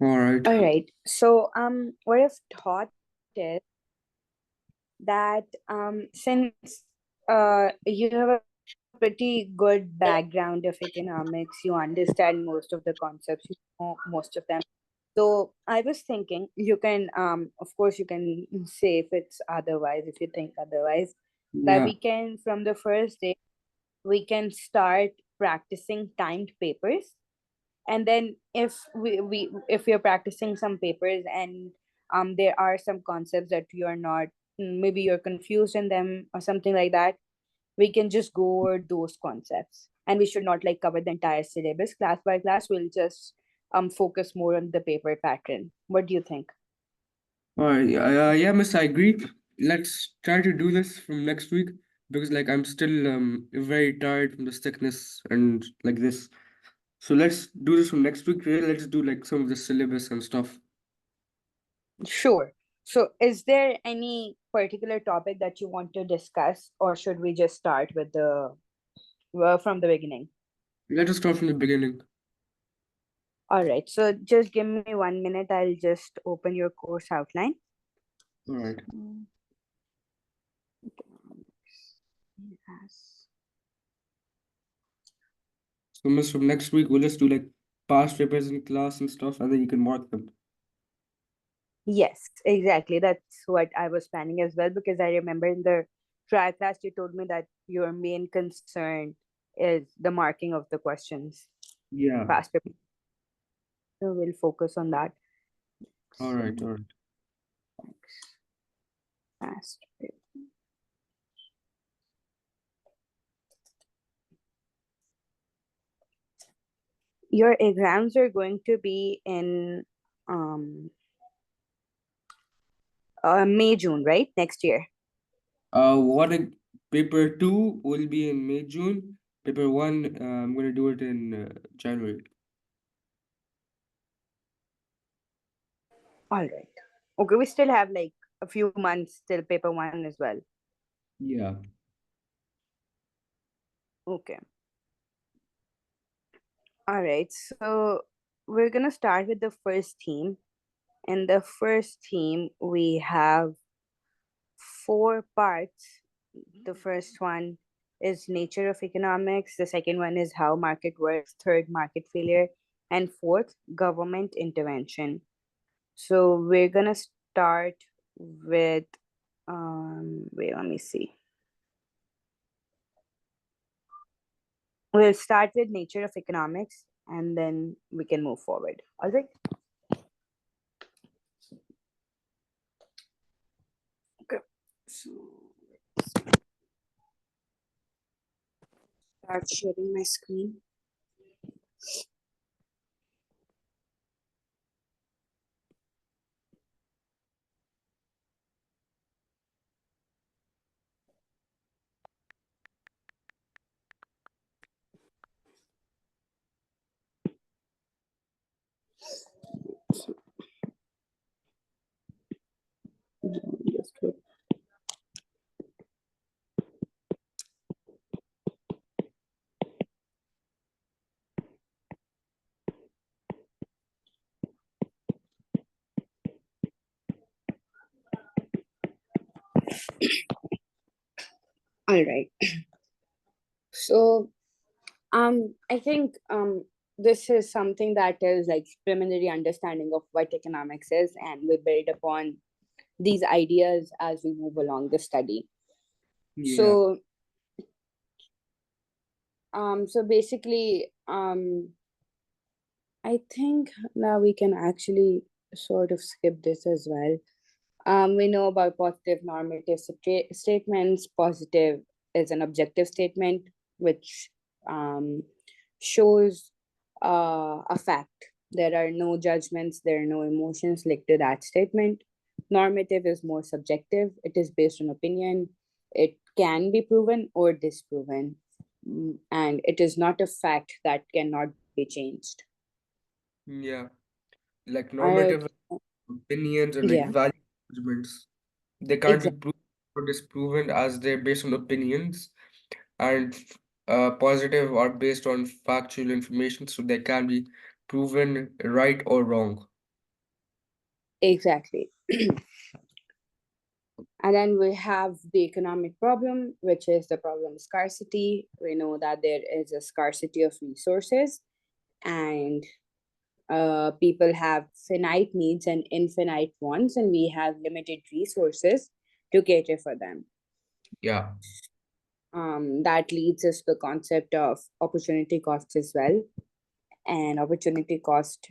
All right. All right. So, what I've thought is that since you have a pretty good background of economics, you understand most of the concepts, you know most of them. So I was thinking you can, of course, you can say if it's otherwise, if you think otherwise, that Yeah. we can from the first day we can start practicing timed papers, and then if if you're practicing some papers and there are some concepts that you're not, maybe you're confused in them or something like that, we can just go over those concepts, and we should not like cover the entire syllabus class by class. We'll just focus more on the paper pattern. What do you think? All right. Yeah, Miss, I agree. Let's try to do this from next week because like I'm still very tired from the sickness and like this. So let's do this from next week. Really, let's do like some of the syllabus and stuff. Sure. So is there any particular topic that you want to discuss, or should we just start with the from the beginning? Let us start from the beginning. All right, so just give me 1 minute. I'll just open your course outline. All right. Mm, yes. So Miss, from next week we'll just do like past papers in class and stuff, and then you can mark them. Yes, exactly. That's what I was planning as well, because I remember in the trial class you told me that your main concern is the marking of the questions, Yeah. past paper. So we'll focus on that. All right. All right. Past paper. Your exams are going to be in um May, June, right? Next year. What a paper two will be in May, June. Paper one, I'm gonna do it in January. All right. Okay, we still have like a few months till paper one as well. Yeah. Okay. All right. So we're gonna start with the first theme. In the first theme, we have four parts. The first one is nature of economics. The second one is how market works. Third, market failure. And fourth, government intervention. So we're gonna start with wait, let me see. We'll start with nature of economics and then we can move forward. All right. Okay. So start sharing my screen. Just wait. All right. So I think this is something that is like preliminary understanding of what economics is, and we build upon these ideas as we move along the study. Yeah. So so basically I think now we can actually sort of skip this as well. We know about positive normative statements. Positive is an objective statement which um, shows a fact. There are no judgments, there are no emotions linked to that statement. Normative is more subjective, it is based on opinion. It can be proven or disproven, and it is not a fact that cannot be changed. Yeah. Like All right. normative opinions or like Yeah, value judgments. They can't be exactly. proved or disproven as they're based on opinions, and positive are based on factual information, so they can be proven right or wrong. Exactly. And then we have the economic problem, which is the problem of scarcity. We know that there is a scarcity of resources, and people have finite needs and infinite wants, and we have limited resources to cater for them. Yeah. That leads us to the concept of opportunity costs as well. And opportunity cost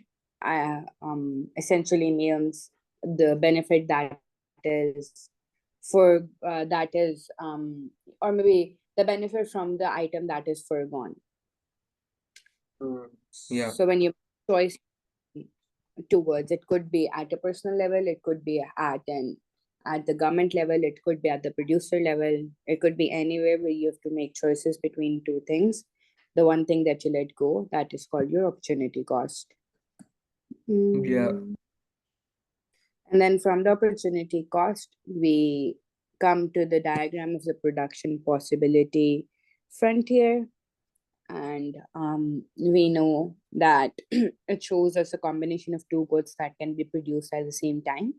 essentially means the benefit that is that is or maybe the benefit from the item that is foregone. Mm. Yeah. So when you choice towards, it could be at a personal level, it could be at the government level, it could be at the producer level, it could be anywhere where you have to make choices between two things. The one thing that you let go, that is called your opportunity cost. Yeah. And then from the opportunity cost, we come to the diagram of the production possibility frontier. And we know that it shows us a combination of two goods that can be produced at the same time.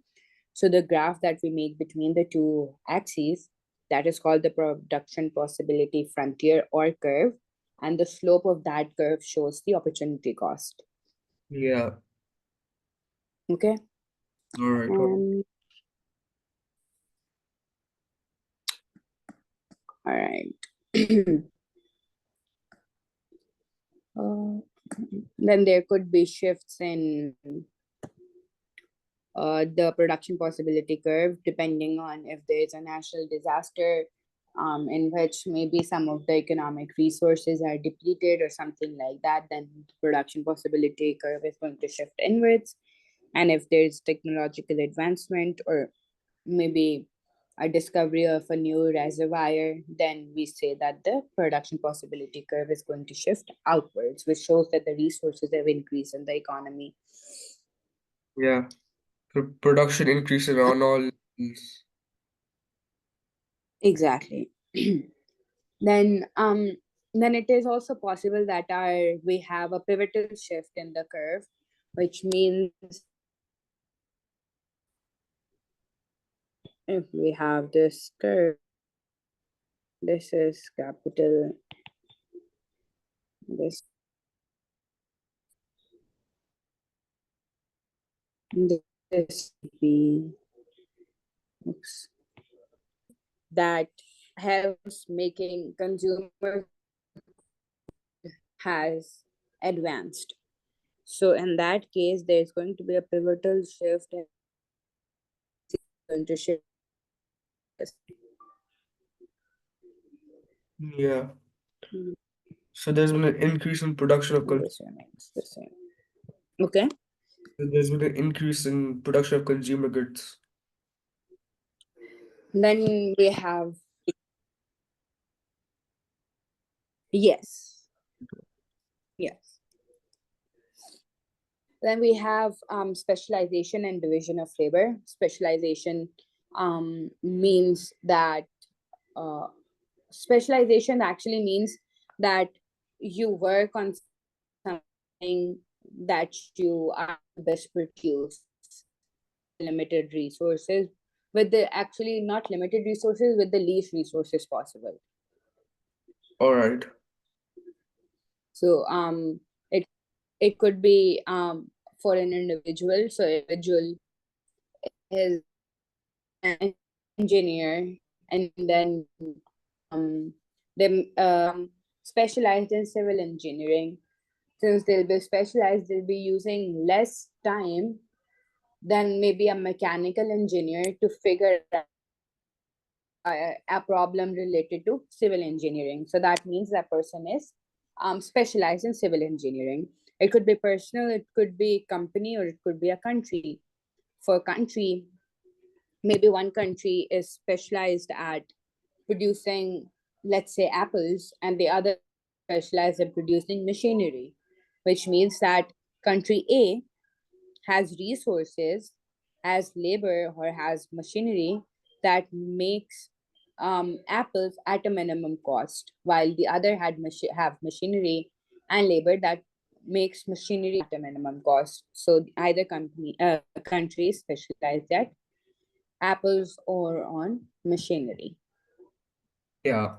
So the graph that we make between the two axes, that is called the production possibility frontier or curve. And the slope of that curve shows the opportunity cost. Yeah. Okay. All right. All right. Uh, then there could be shifts in the production possibility curve depending on if there's a national disaster in which maybe some of the economic resources are depleted or something like that, then the production possibility curve is going to shift inwards. And if there's technological advancement or maybe a discovery of a new reservoir, then we say that the production possibility curve is going to shift outwards, which shows that the resources have increased in the economy. Yeah. Production increases on all levels. Exactly. then then it is also possible that we have a pivotal shift in the curve, which means if we have this curve, this is capital, this this be oops, that helps making consumer has advanced. So in that case, there's going to be a pivotal shift and going to shift. Yeah. So there's been an increase in production of This remains the same. Okay. there's been an increase in production of consumer goods. Then we have, yes, yes. Then we have specialization and division of labor. Specialization means that uh, specialization actually means that you work on something that you are best produce with limited resources, with the actually not limited resources, with the least resources possible. All right. So it it could be for an individual. So individual is an engineer, and then they specialized in civil engineering. Since they'll be specialized, they'll be using less time than maybe a mechanical engineer to figure out a problem related to civil engineering. So that means that person is specialized in civil engineering. It could be personal, it could be company, or it could be a country. For country, maybe one country is specialized at producing, let's say, apples, and the other specialized in producing machinery, which means that country A has resources, has labor, or has machinery that makes apples at a minimum cost, while the other have machinery and labor that makes machinery at a minimum cost. So either countries specialize that apples or on machinery. Yeah.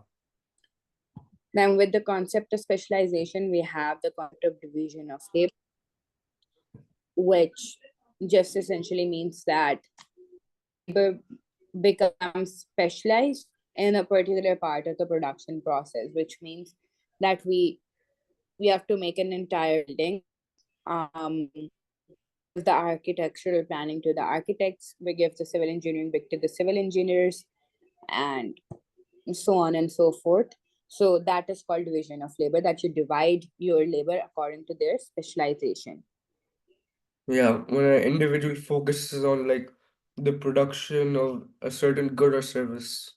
Then with the concept of specialization, we have the concept of division of labor, which just essentially means that labor becomes specialized in a particular part of the production process, which means that we have to make an entire building. We give the architectural planning to the architects, we give the civil engineering bit to the civil engineers, and so on and so forth. So that is called division of labor, that you divide your labor according to their specialization. Yeah, when an individual focuses on like the production of a certain good or service.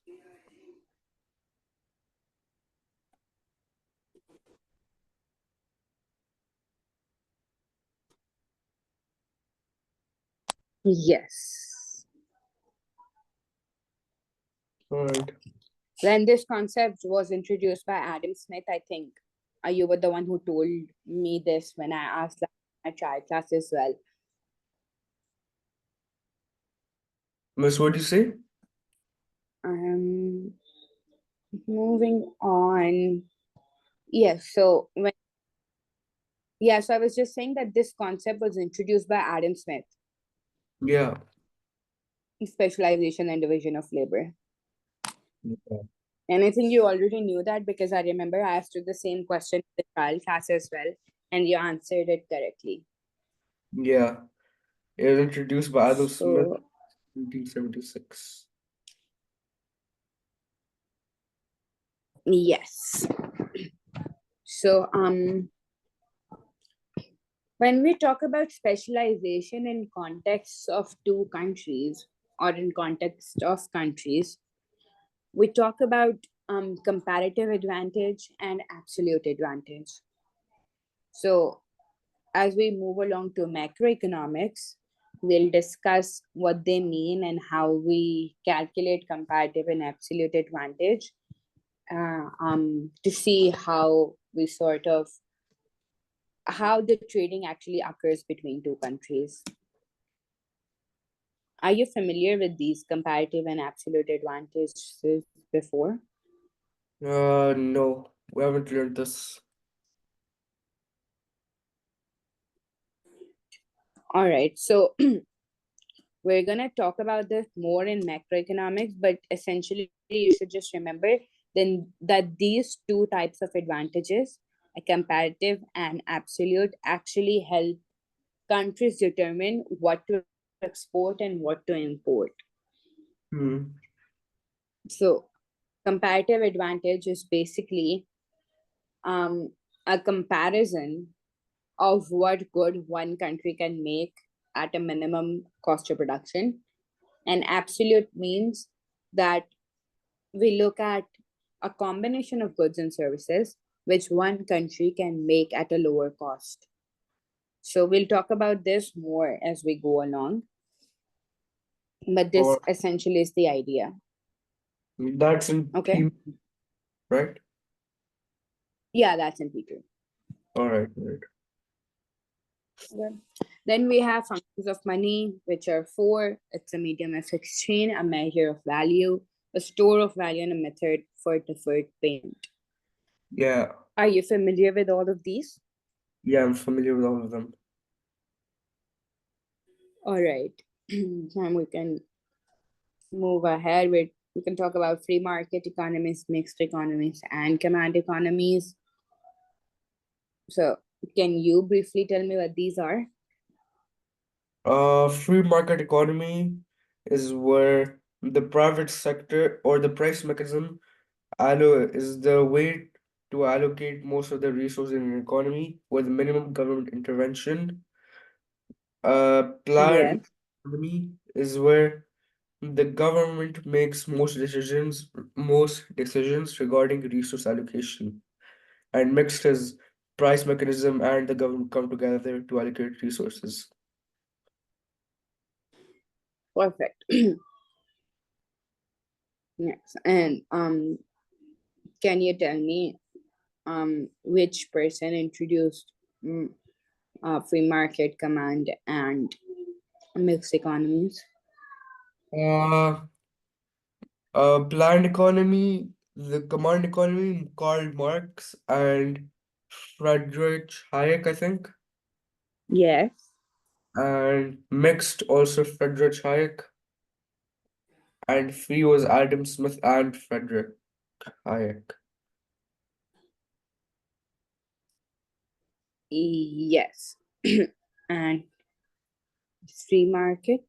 Yes. All right. When this concept was introduced by Adam Smith, I think you were the one who told me this when I asked my child class as well. Miss, what do you say? Um, moving on. Yes, so so I was just saying that this concept was introduced by Adam Smith, Yeah. specialization and division of labor. Yeah. And I think you already knew that because I remember I asked you the same question in the child class as well, and you answered it correctly. Yeah. It was introduced by Adam Smith So, in 1976. yes. So, when we talk about specialization in context of two countries or in context of countries, we talk about comparative advantage and absolute advantage. So, as we move along to macroeconomics, we'll discuss what they mean and how we calculate comparative and absolute advantage to see how we sort of how the trading actually occurs between two countries. Are you familiar with these comparative and absolute advantages before? No, we haven't learned this. All right, so we're going to talk about this more in macroeconomics, but essentially you should just remember then that these two types of advantages, a comparative and absolute, actually help countries determine what to export and what to import. Hmm. So comparative advantage is basically um, a comparison of what good one country can make at a minimum cost of production. And absolute means that we look at a combination of goods and services which one country can make at a lower cost. So we'll talk about this more as we go along, but this Or essentially is the idea. that's in Okay. P, right? Yeah, that's in Peter. All right, right. Okay. Then we have functions of money, which are four. It's a medium of exchange, a measure of value, a store of value, and a method for deferred payment. Yeah, Are you familiar with all of these? yeah, I'm familiar with all of them. All right. Then we can move ahead with we can talk about free market economies, mixed economies, and command economies. So can you briefly tell me what these are? Free market economy is where the private sector or the price mechanism is the way to allocate most of the resources in an economy with minimum government intervention. Planned Yes. economy is where the government makes most decisions regarding resource allocation. And mixed is price mechanism and the government come together to allocate resources. Perfect. Yes. And can you tell me which person introduced mm, free market, command, and mixed economies? Uh, Planned economy, the command economy, Karl Marx and Friedrich Hayek, I think, Yes. and mixed also Friedrich Hayek, and free was Adam Smith and Friedrich Hayek. Yes. And free market?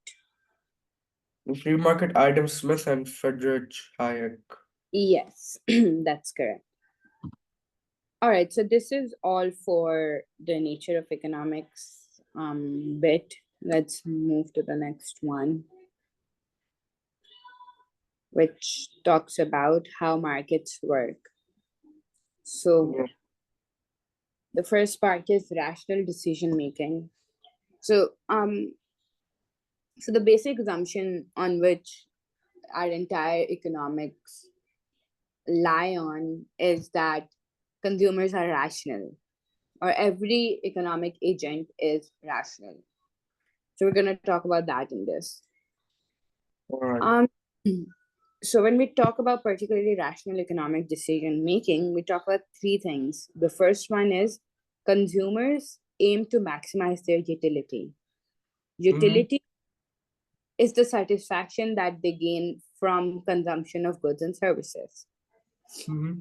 Free market, Adam Smith and Friedrich Hayek. Yes, that's correct. All right, so this is all for the nature of economics bit. Let's move to the next one, which talks about how markets work. So Yeah. the first part is rational decision making. So so the basic assumption on which our entire economics lie on is that consumers are rational, or every economic agent is rational. So we're going to talk about that in this. All right. Um, so when we talk about particularly rational economic decision making, we talk about three things. The first one is consumers aim to maximize their utility. Mm-hmm. Utility is the satisfaction that they gain from consumption of goods and services. Mm-hmm.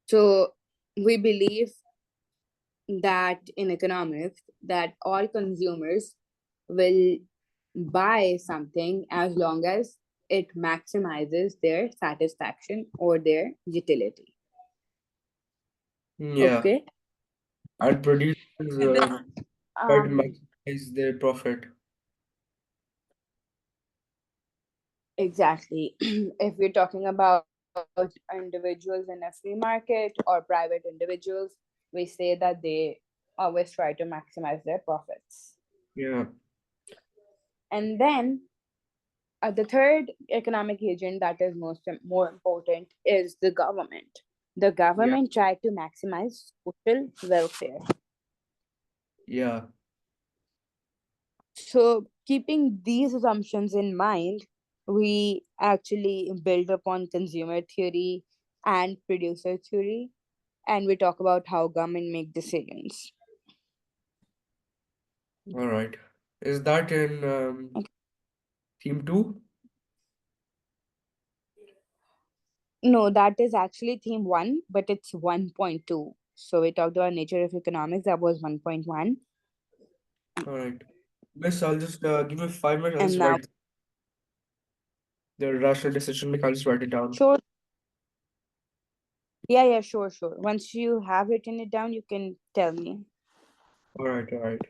So we believe that in economics that all consumers will buy something as long as it maximizes their satisfaction or their utility. Yeah. Okay. And producers And then try to um maximize their profit. exactly. If we're talking about individuals in a free market or private individuals, we say that they always try to maximize their profits. Yeah. And then the third economic agent that is more important is the government. The Yeah. government tried to maximize social welfare. Yeah. So, keeping these assumptions in mind, we actually build upon consumer theory and producer theory, and we talk about how government make decisions. All right. Is that in Okay. theme two? No, that is actually theme one, but it's 1.2. So we talked about nature of economics, that was 1.1. All right. Miss, I'll just give me 5 minutes. I'll And just now, write the rational decision making. I'll just write it down. sure, yeah, sure. Once you have written it down, you can tell me. All right. All right.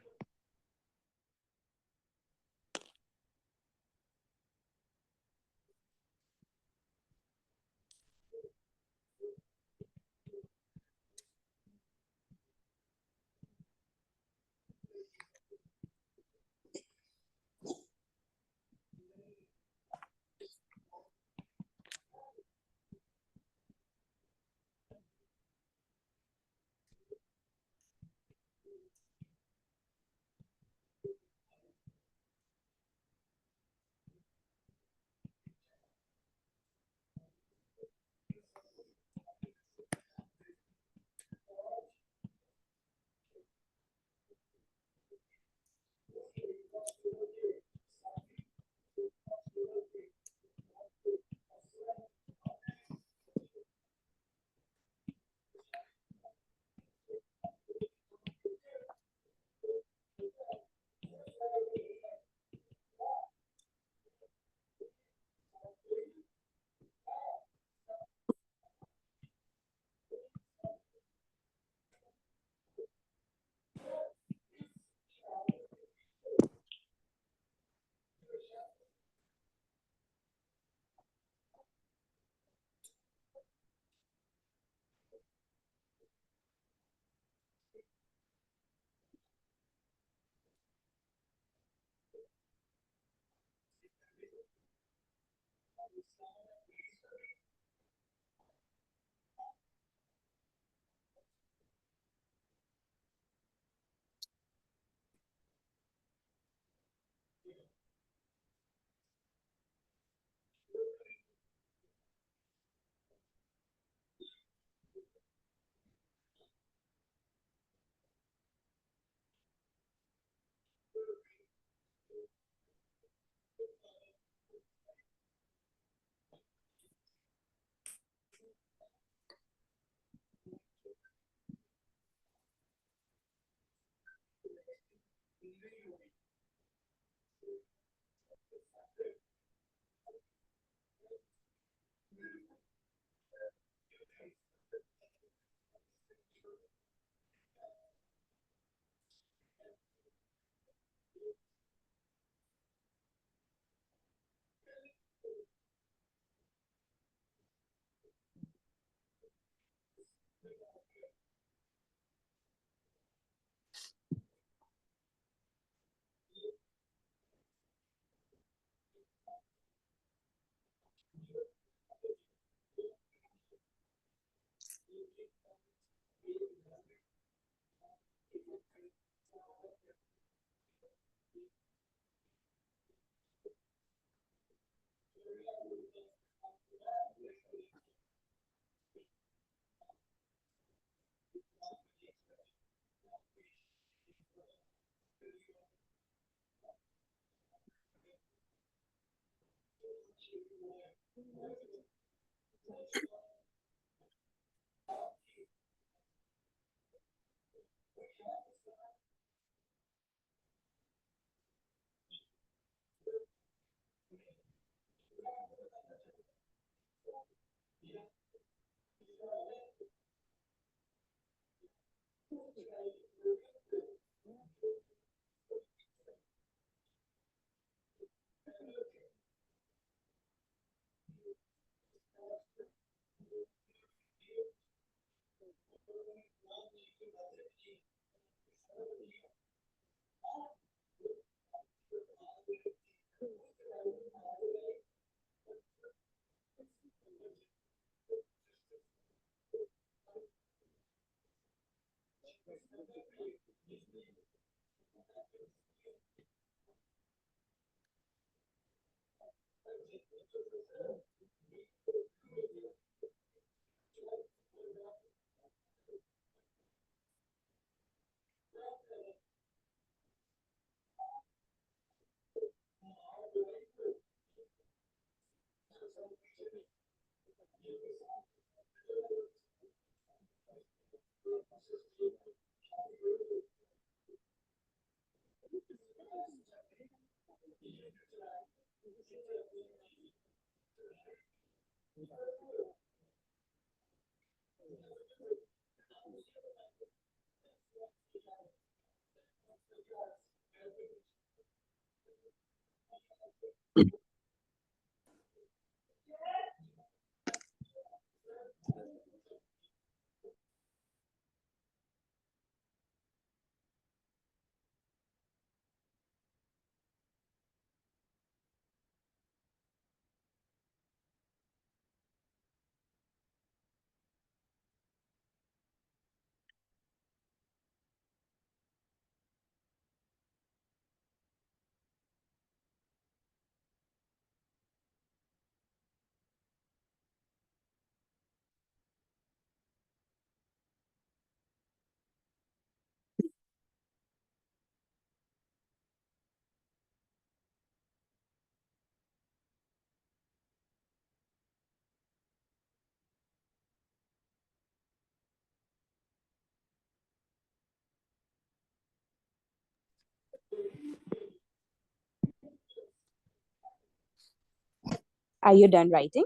Are you done writing?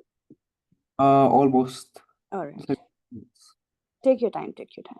Almost. All right. Like, Take your time, take your time.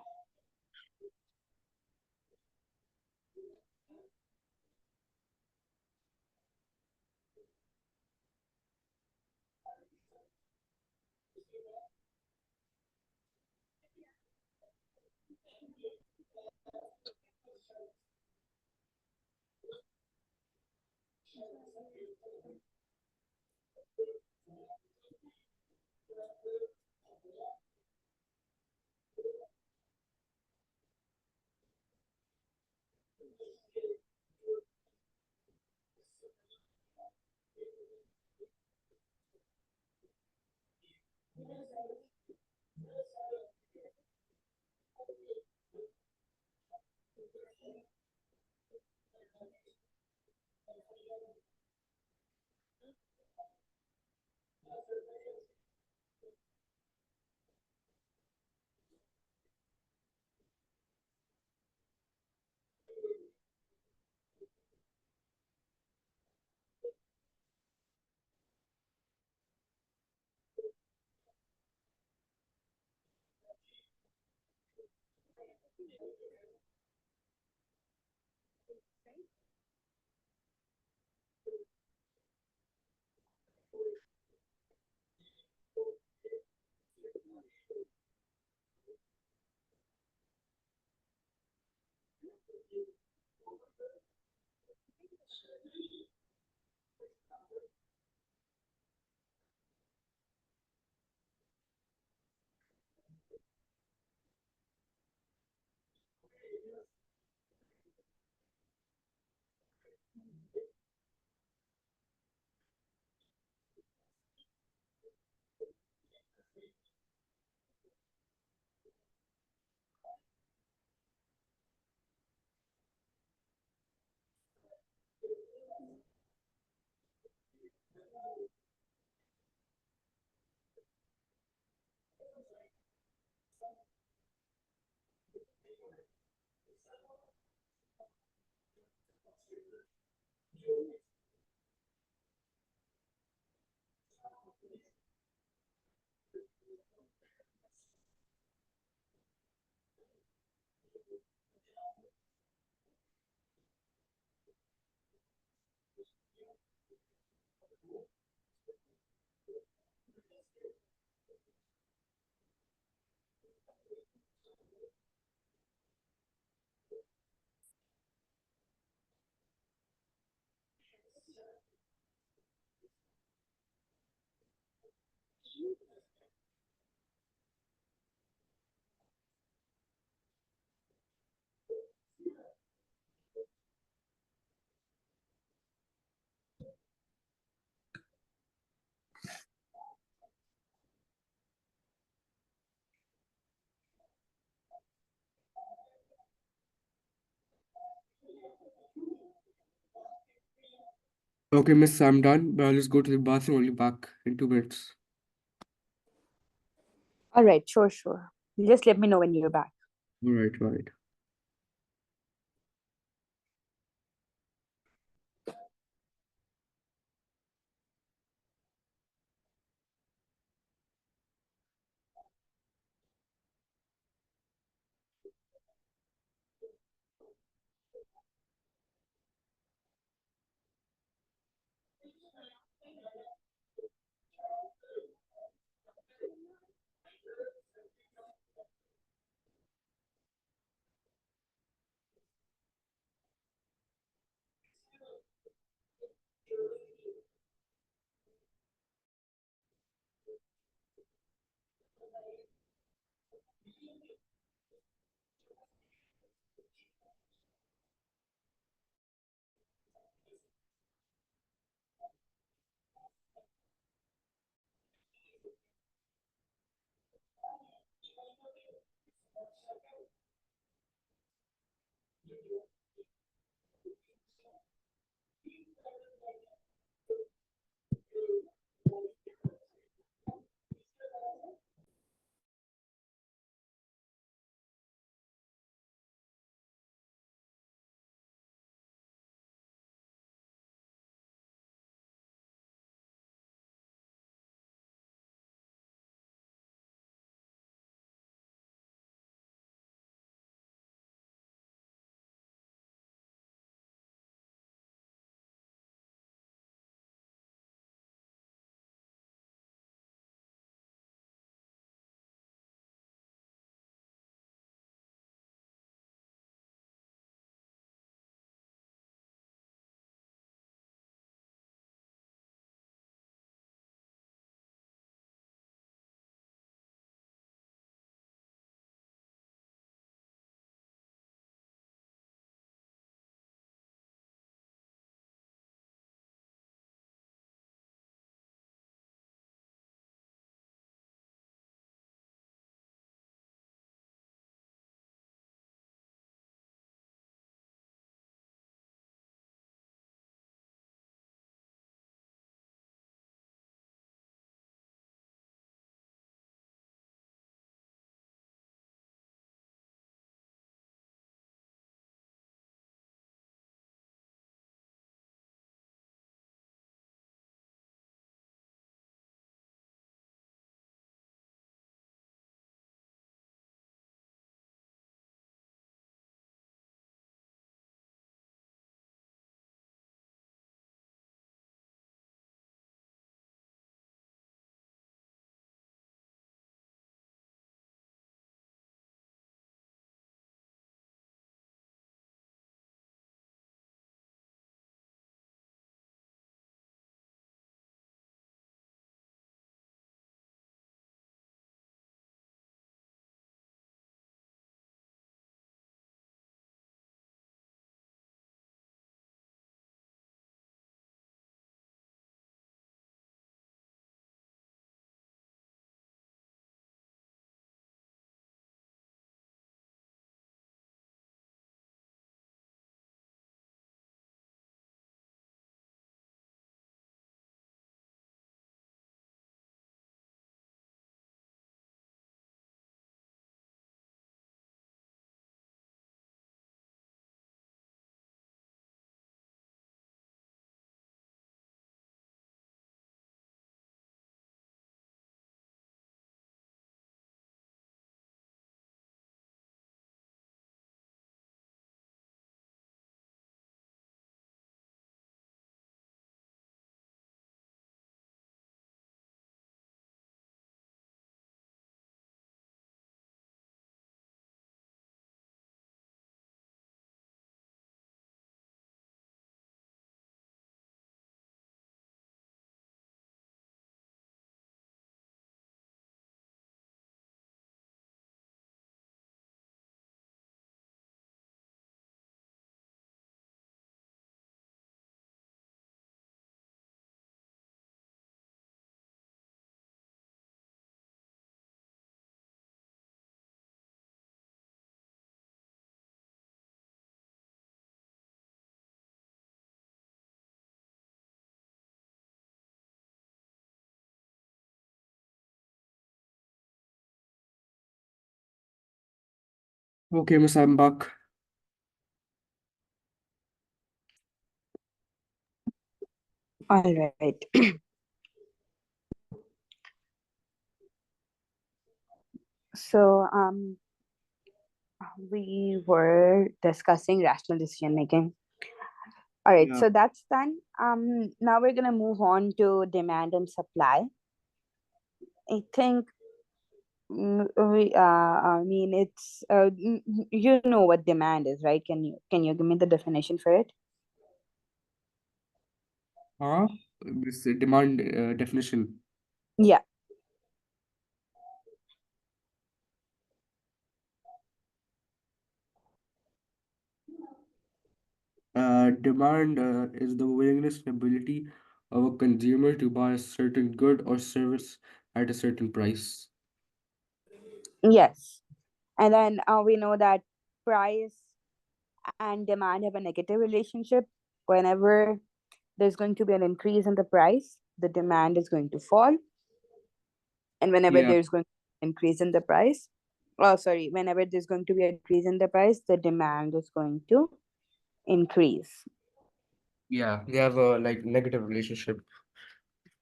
Okay, miss, I'm done, but I'll just go to the bathroom. I'll be back in 2 minutes. All right, sure, sure. Just let me know when you're back. All right, right. Okay, Miss, I'm back. All right. So, we were discussing rational decision making. All right, Yeah. so that's done. Now we're gonna move on to demand and supply. I think I mean it's you know what demand is, right? Can you give me the definition for it? Huh? This demand definition. Yeah. Demand is the willingness and ability of a consumer to buy a certain good or service at a certain price. Yes. And then we know that price and demand have a negative relationship. Whenever there's going to be an increase in the price, the demand is going to fall. And whenever Yeah, there's going to be an increase in the price, oh, sorry, whenever there's going to be a decrease in the price, the demand is going to increase. yeah, they have a like negative relationship.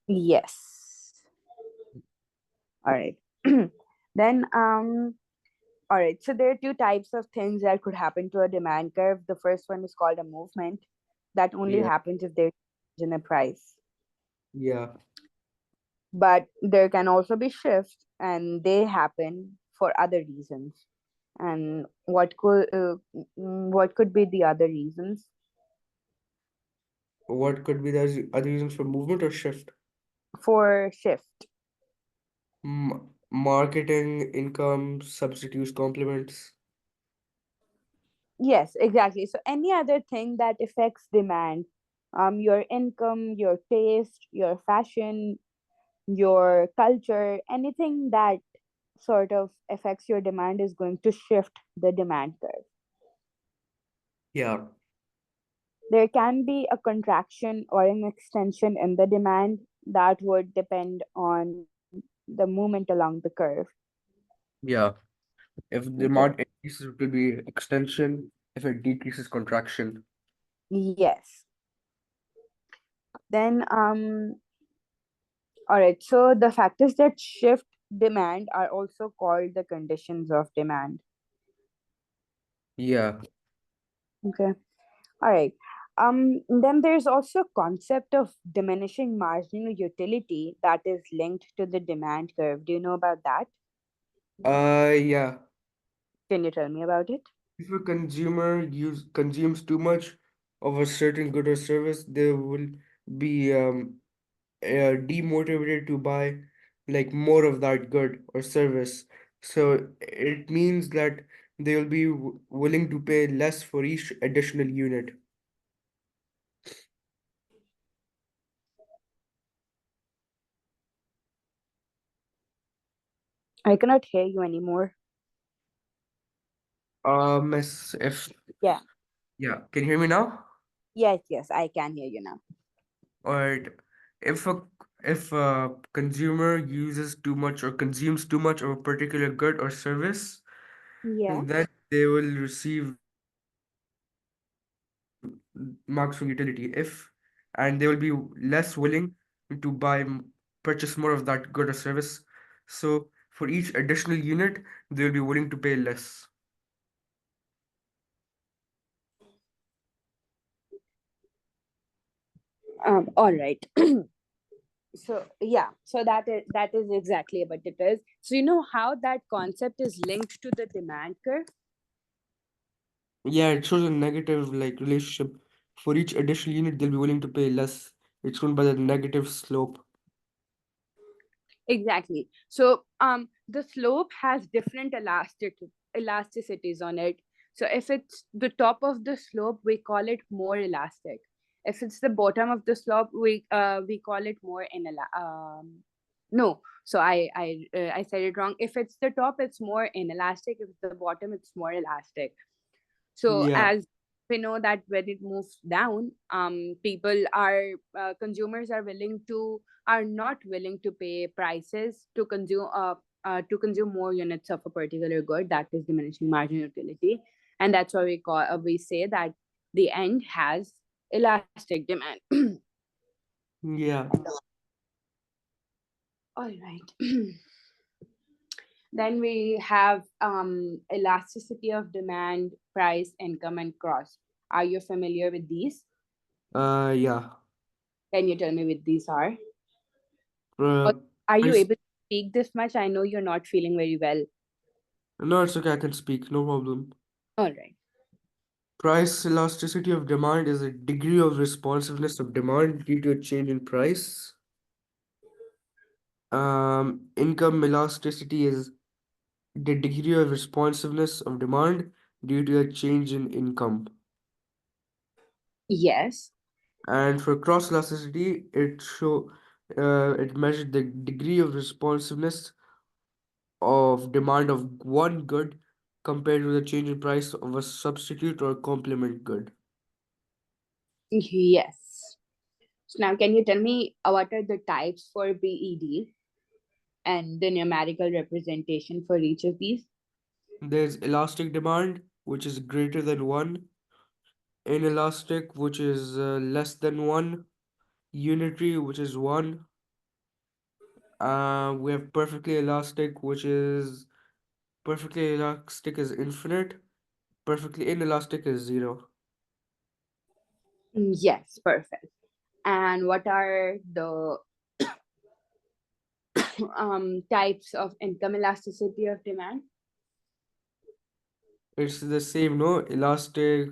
Yes. All right. Then, all right. So there are two types of things that could happen to a demand curve. The first one is called a movement that only Yeah, happens if there's a change in the price. yeah. But there can also be shifts, and they happen for other reasons. And what could be the other reasons What could be the other reasons for movement or shift? for shift? Marketing, income, substitutes, complements. Yes, exactly. So any other thing that affects demand, your income, your taste, your fashion, your culture, anything that sort of affects your demand is going to shift the demand curve. Yeah. There can be a contraction or an extension in the demand that would depend on the movement along the curve. Yeah. If Okay. demand increases, it will be extension. If it decreases, contraction. Yes. Then all right. So the factors that shift demand are also called the conditions of demand. Yeah. Okay. All right. Then there's also concept of diminishing marginal utility that is linked to the demand curve. Do you know about that? Yeah. Can you tell me about it? If a consumer consumes too much of a certain good or service, they will be demotivated to buy like more of that good or service. So it means that they will be willing to pay less for each additional unit. I cannot hear you anymore. If Yeah. yeah, can you hear me now? Yes, yes, I can hear you now. Or if a consumer uses too much or consumes too much of a particular good or service, Yeah. then they will receive marks from utility if and they will be less willing to purchase more of that good or service. So for each additional unit, they will be willing to pay less. All right. So yeah, so that is exactly what it is. So you know how that concept is linked to the demand curve? Yeah, it shows a negative like relationship. For each additional unit, they'll be willing to pay less. It's shown by the negative slope. Exactly. So the slope has different elasticities on it. So if it's the top of the slope, we call it more elastic. If it's the bottom of the slope, we call it more no. So I said it wrong. If it's the top, it's more inelastic. If it's the bottom, it's more elastic. So Yeah, as we know that when it moves down, people are consumers are not willing to pay prices to consume to consume more units of a particular good, that is diminishing marginal utility, and that's why we say that the end has elastic demand. Yeah. All right. Then we have elasticity of demand, price, income, and cross. Are you familiar with these? Yeah. Can you tell me what these are? Uh, Or are you price. able to speak this much? I know you're not feeling very well. No, it's okay. I can speak. No problem. All right. Price elasticity of demand is a degree of responsiveness of demand due to a change in price. Income elasticity is the degree of responsiveness of demand due to a change in income. Yes. And for cross elasticity, it measures the degree of responsiveness of demand of one good compared to the change in price of a substitute or complement good. Yes. So now, can you tell me what are the types for BED and the numerical representation for each of these? There's elastic demand, which is greater than one, inelastic, which is less than one, unitary, which is one. We have perfectly elastic, which is perfectly elastic is infinite, perfectly inelastic is zero. Yes, perfect. And what are the types of income elasticity of demand? It's the same, no? Elastic,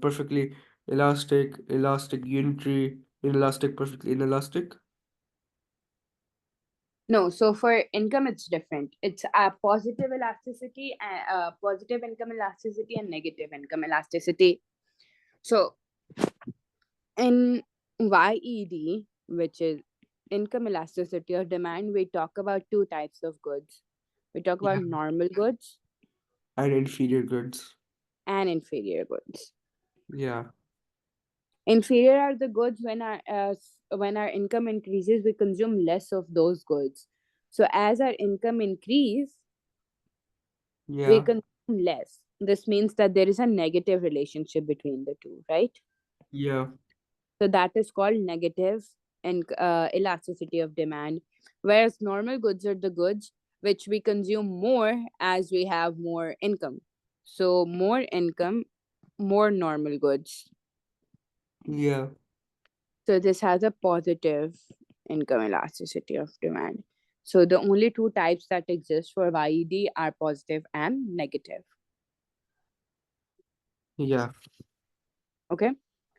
perfectly elastic, unitary, inelastic, perfectly inelastic. No, so for income, it's different. It's a positive elasticity, and positive income elasticity, and negative income elasticity. So in YED, which is income elasticity of demand, we talk about two types of goods. We talk about Yeah. normal goods And inferior goods. and inferior goods. Yeah. Inferior are the goods when our income increases, we consume less of those goods. So as our income increase, we Yeah. consume less. This means that there is a negative relationship between the two, right? Yeah. So that is called negative and elasticity of demand. Whereas normal goods are the goods which we consume more as we have more income. So more income, more normal goods. Yeah. So this has a positive income elasticity of demand. So the only two types that exist for YED are positive and negative. Yeah. Okay.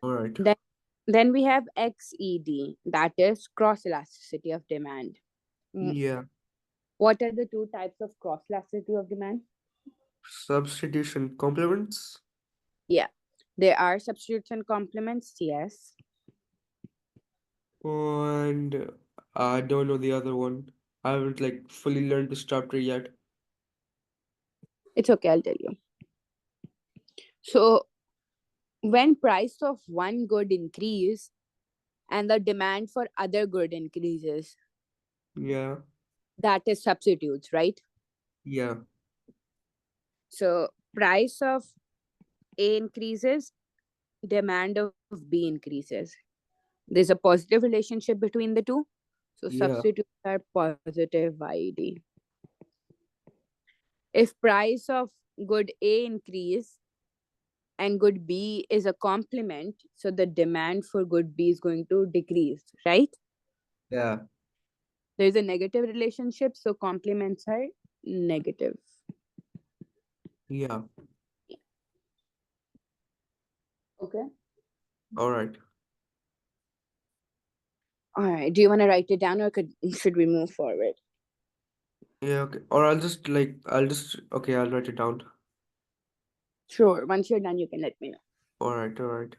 All right. Then then we have XED, that is cross elasticity of demand. Mm, Yeah. what are the two types of cross elasticity of demand? Substitution complements. Yeah, there are substitutes and complements. Yes, And I don't know the other one. I haven't like fully learned this chapter yet. it's okay. I'll tell you. So when price of one good increase and the demand for other good increases, Yeah. that is substitutes, right? Yeah. So price of A increases, demand of B increases. There's a positive relationship between the two. So Yeah. substitutes are positive YED. If price of good A increase and good B is a complement, so the demand for good B is going to decrease, right? Yeah. There's a negative relationship, so complements are negative. Yeah. Okay. All right. All right. Do you want to write it down, or should we move forward? Yeah. Okay. Or okay, I'll write it down. Sure. Once you're done, you can let me know. All right. All right.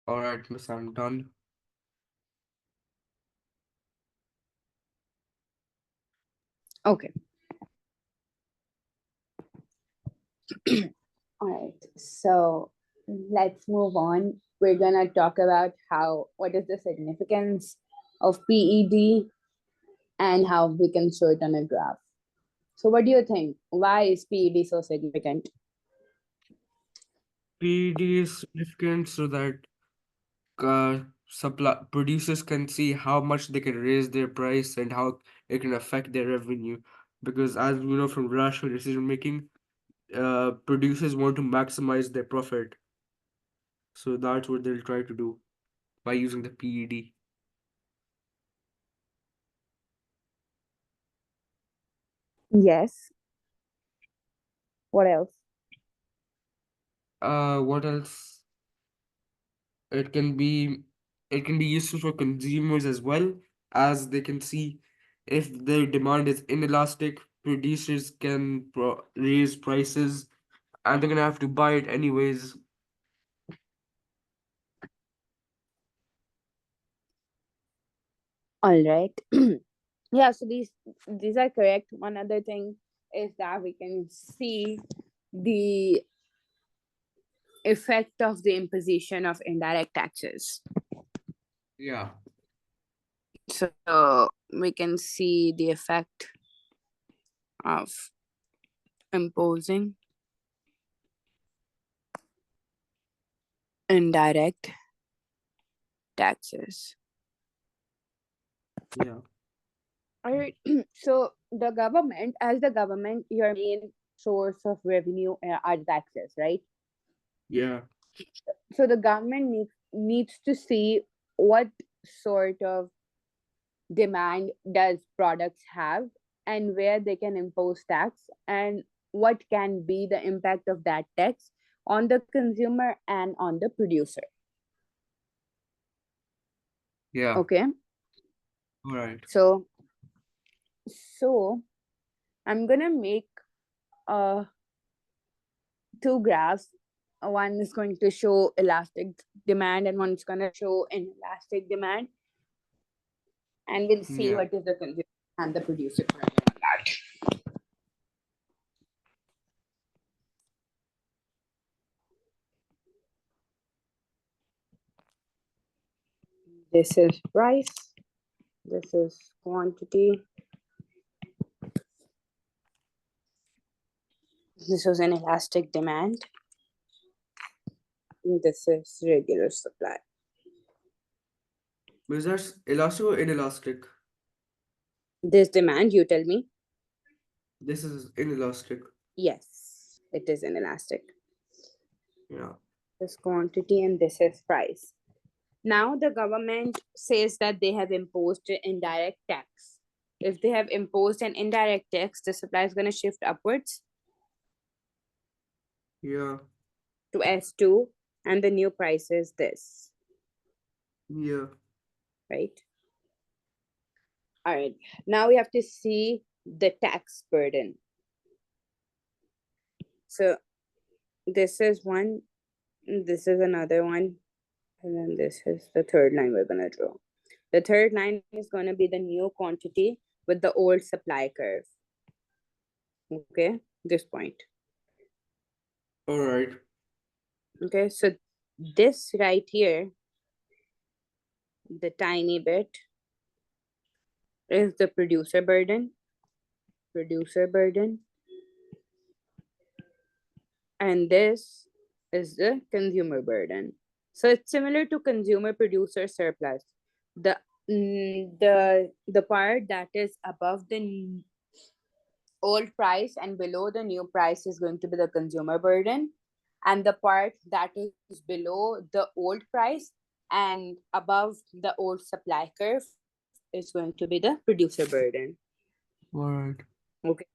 All right, miss, I'm done. Okay. All right. So let's move on. We're gonna talk about what is the significance of PED and how we can show it on a graph. So what do you think? Why is PED so significant? PD is significant so that supply producers can see how much they can raise their price and how it can affect their revenue. Because as we know from rational decision making, producers want to maximize their profit. So that's what they'll try to do by using the PED. Yes. What else? What else? It can be it can be useful for consumers as well, as they can see if their demand is inelastic, producers can raise prices and they're gonna have to buy it anyways. All right. Yeah, so these are correct. One other thing is that we can see the effect of the imposition of indirect taxes. Yeah. So we can see the effect of imposing indirect taxes. Yeah. All right. So the government, as the government, your main source of revenue are taxes, right? Yeah. So the government needs to see what sort of demand does products have and where they can impose tax and what can be the impact of that tax on the consumer and on the producer. Yeah. Okay. All right. So I'm gonna make uh two graphs. One is going to show elastic demand and one is going to show inelastic demand, and we'll see Yeah. what is the consumer and the producer further on that. This is price, this is quantity, this was an elastic demand, and this is regular supply. Is that elastic or inelastic? This demand, you tell me? This is inelastic. Yes, it is inelastic. Yeah. This quantity and this is price. Now the government says that they have imposed an indirect tax. If they have imposed an indirect tax, the supply is going to shift upwards Yeah. to S2, and the new price is this, Yeah. right? All right. Now we have to see the tax burden. So this is one, this is another one, and then this is the third line we're going to draw. The third line is going to be the new quantity with the old supply curve. Okay, this point. All right. Okay, so this right here, the tiny bit, is the producer burden, and this is the consumer burden. So it's similar to consumer producer surplus. The the part that is above the old price and below the new price is going to be the consumer burden, and the part that is below the old price and above the old supply curve is going to be the producer burden. All right. Okay,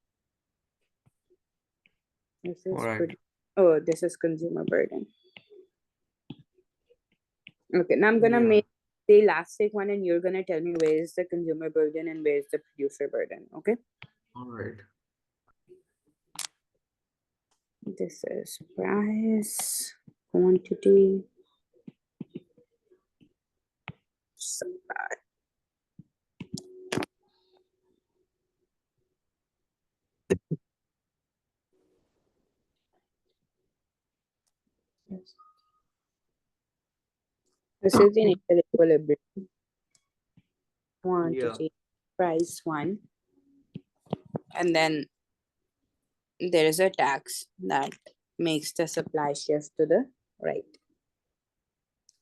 this All is right. this is consumer burden. Okay, now I'm gonna Yeah. make the elastic one and you're gonna tell me where is the consumer burden and where is the producer burden. Okay, All right. this is price, quantity, supply. This is the initial equilibrium. Quantity, price one, and then there is a tax that makes the supply shift to the right.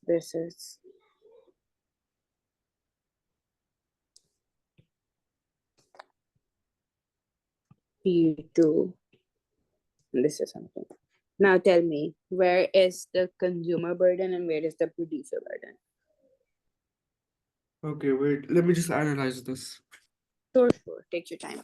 This is P2. This is something. Now tell me, where is the consumer burden and where is the producer burden? Okay, wait, let me just analyze this. Sure, take your time.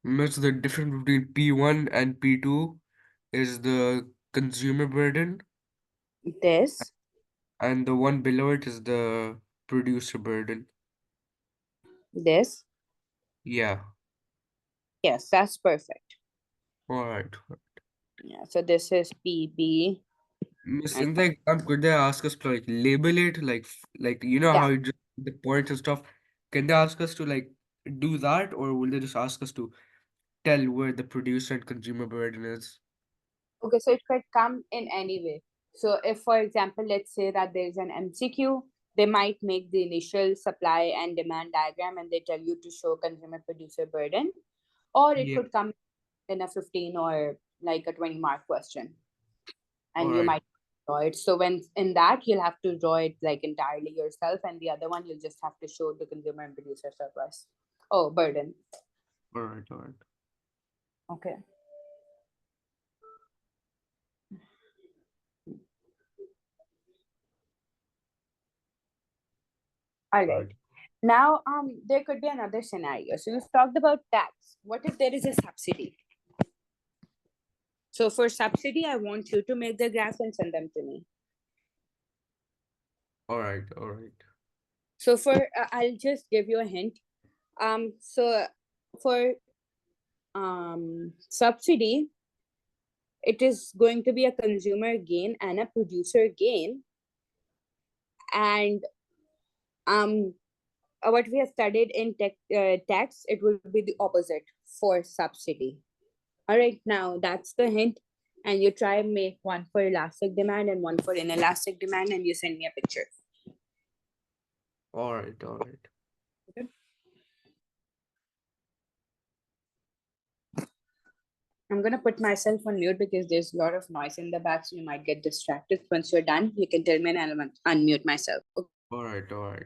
Miss, the difference between P1 and P2 is the consumer burden, This, and the one below it is the producer burden. this, Yeah, yes, that's perfect. all right. Yeah, so this is PB Miss, and in the exam, could they ask us to like label it like you know yeah. how you just the points and stuff? Can they ask us to like do that, or will they just ask us to tell where the producer and consumer burden is? Okay, so it could come in any way. So if, for example, let's say that there's an MCQ, they might make the initial supply and demand diagram and they tell you to show consumer producer burden, or it Yeah, could come in a 15 or like a 20-mark question, all and you right, might draw it. So when in that, you'll have to draw it like entirely yourself, and the other one, you'll just have to show the consumer and producer surplus. Oh, burden. all right, all right. Okay. All All right. right. Now, there could be another scenario. So we've talked about tax. What if there is a subsidy? So for subsidy, I want you to make the graph and send them to me. All right, all right. So for I'll just give you a hint. So for subsidy, it is going to be a consumer gain and a producer gain. And um, what we have studied in tax, it will be the opposite for subsidy. All right, now that's the hint. And you try and make one for elastic demand and one for inelastic demand, and you send me a picture. All right, all right. Okay. I'm gonna put myself on mute because there's a lot of noise in the back, so you might get distracted. Once you're done, you can tell me and I'll unmute myself. Okay. All right, all right.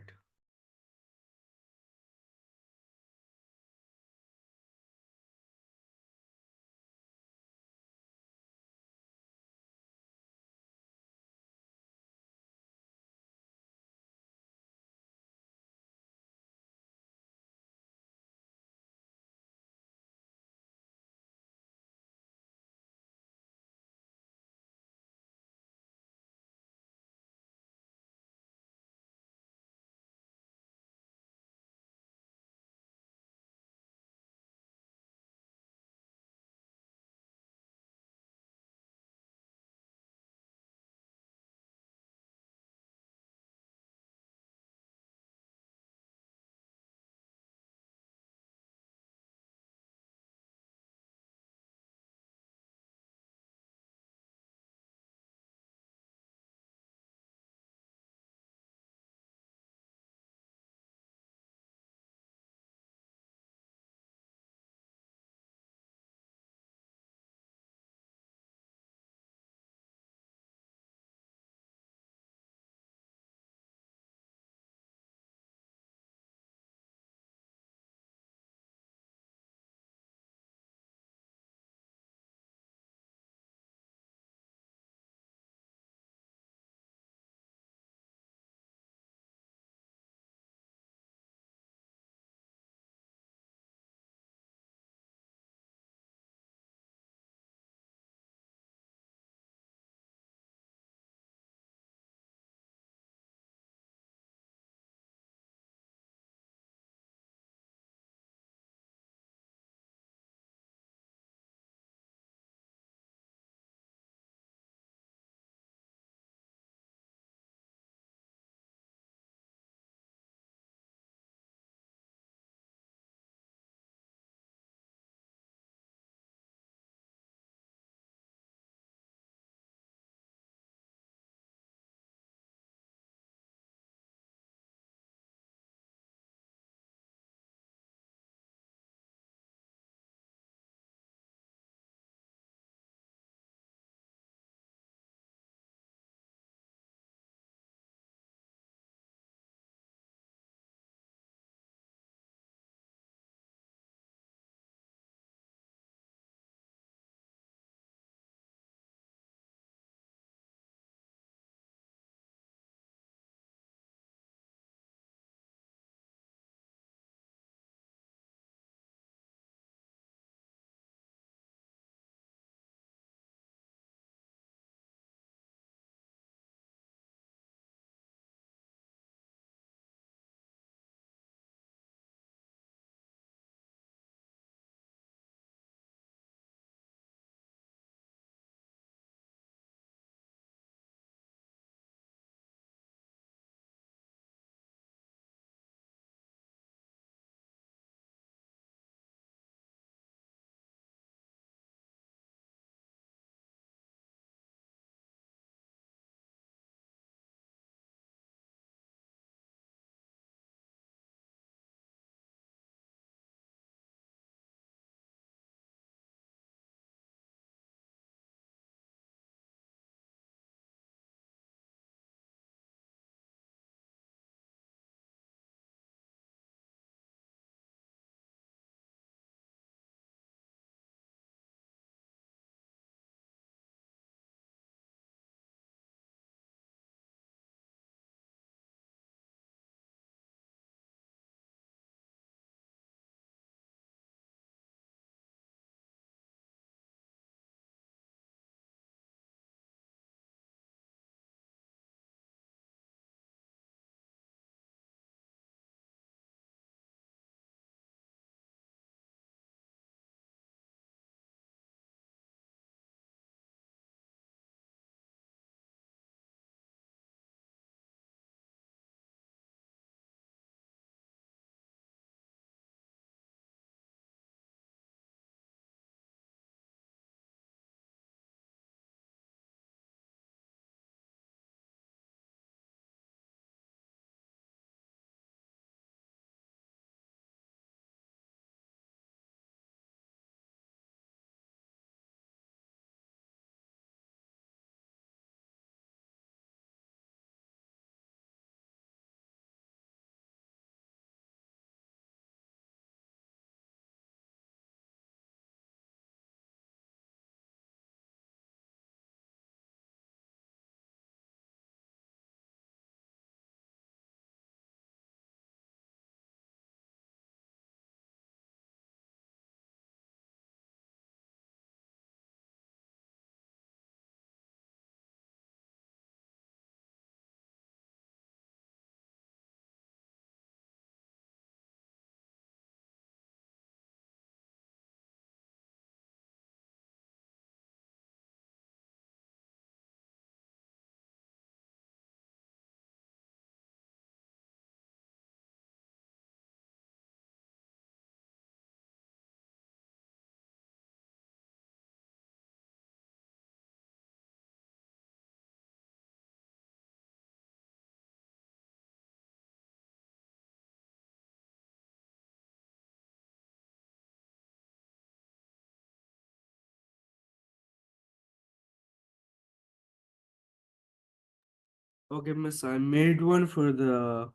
Okay, miss, I made one for the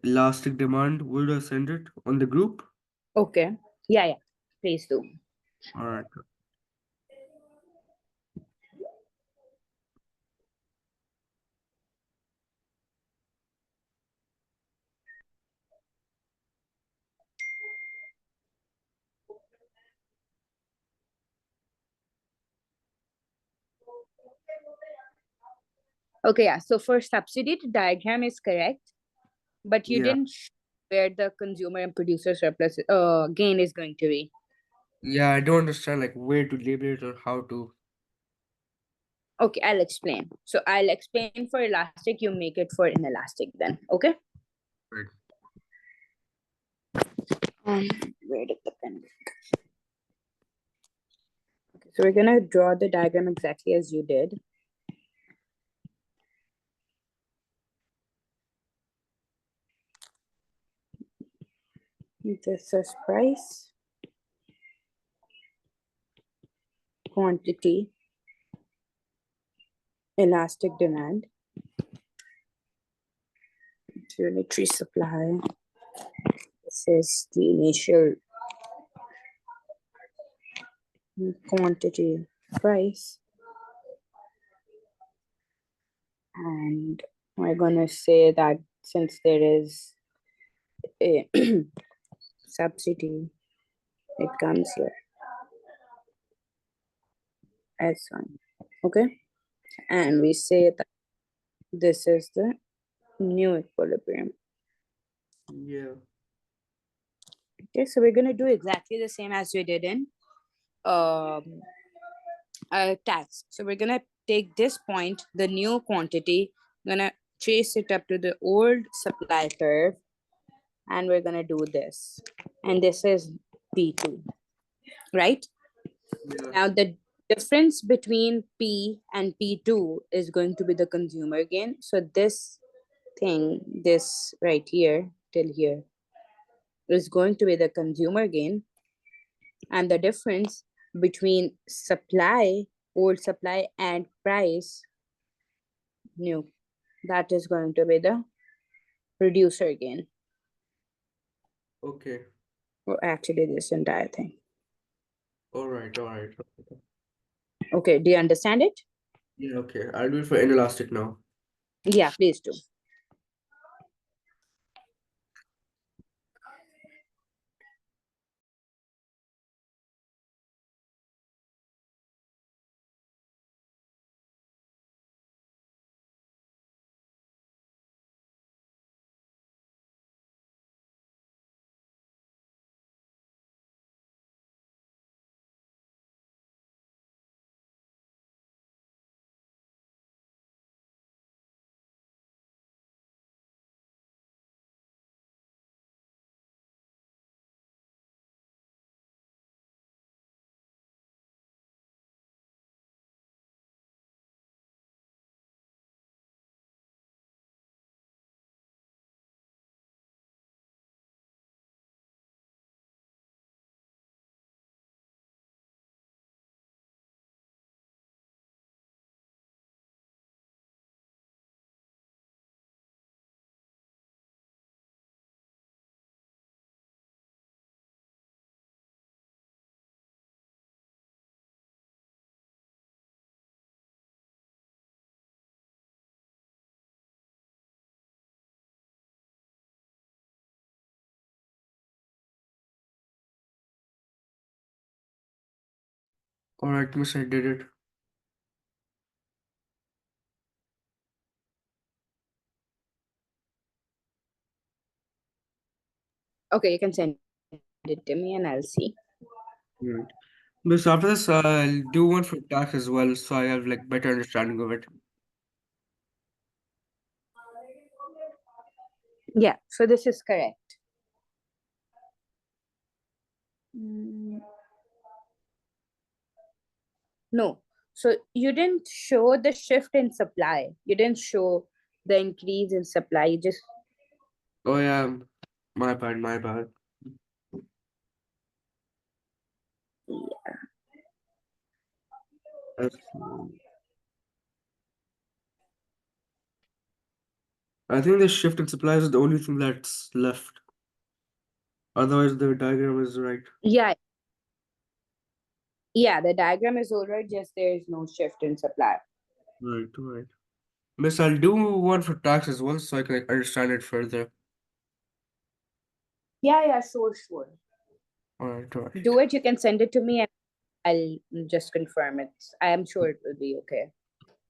elastic demand. Would I send it on the group? Okay. Yeah, yeah. Please do. All right. Okay, yeah. So for subsidy, the diagram is correct, but you Yeah. didn't where the consumer and producer surplus gain is going to be. Yeah, I don't understand like where to label it or how to. Okay, I'll explain. So I'll explain for elastic, you make it for inelastic then. Okay. Right. Um, where did the pen go? Okay, so we're gonna draw the diagram exactly as you did. This is price, quantity, elastic demand, unitary supply. This is the initial quantity, price, and we're gonna say that since there is a subsidy, it comes here as one. Okay, and we say that this is the new equilibrium. Yeah. Okay, so we're gonna do exactly the same as we did in um tax. So we're gonna take this point, the new quantity, gonna trace it up to the old supply curve, and we're gonna do this. And this is P2, right? Yeah. Now the difference between P and P2 is going to be the consumer gain. So this thing, this right here till here, is going to be the consumer gain, and the difference between supply, old supply, and price, new, that is going to be the producer gain, Okay. or actually this entire thing. All right. All right. Okay, do you understand it? Yeah. Okay. I'll do it for inelastic now. Yeah, please do. All right, miss, I did it. Okay, you can send it to me and I'll see. Right. Miss, after this, I'll do one for tax as well, so I have like better understanding of it. Yeah, so this is correct. Mm, no, so you didn't show the shift in supply. You didn't show the increase in supply. You just, Oh yeah, my bad, my bad. That's, I think the shift in supplies is the only thing that's left. Otherwise, the diagram is right. Yeah, yeah, the diagram is all right, just there is no shift in supply. Right, right. Miss, I'll do one for tax as well so I can like, understand it further. Yeah, yeah, sure, sure. Alright, alright. Do it, you can send it to me and I'll just confirm it. I am sure it will be okay.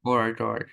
Alright, alright.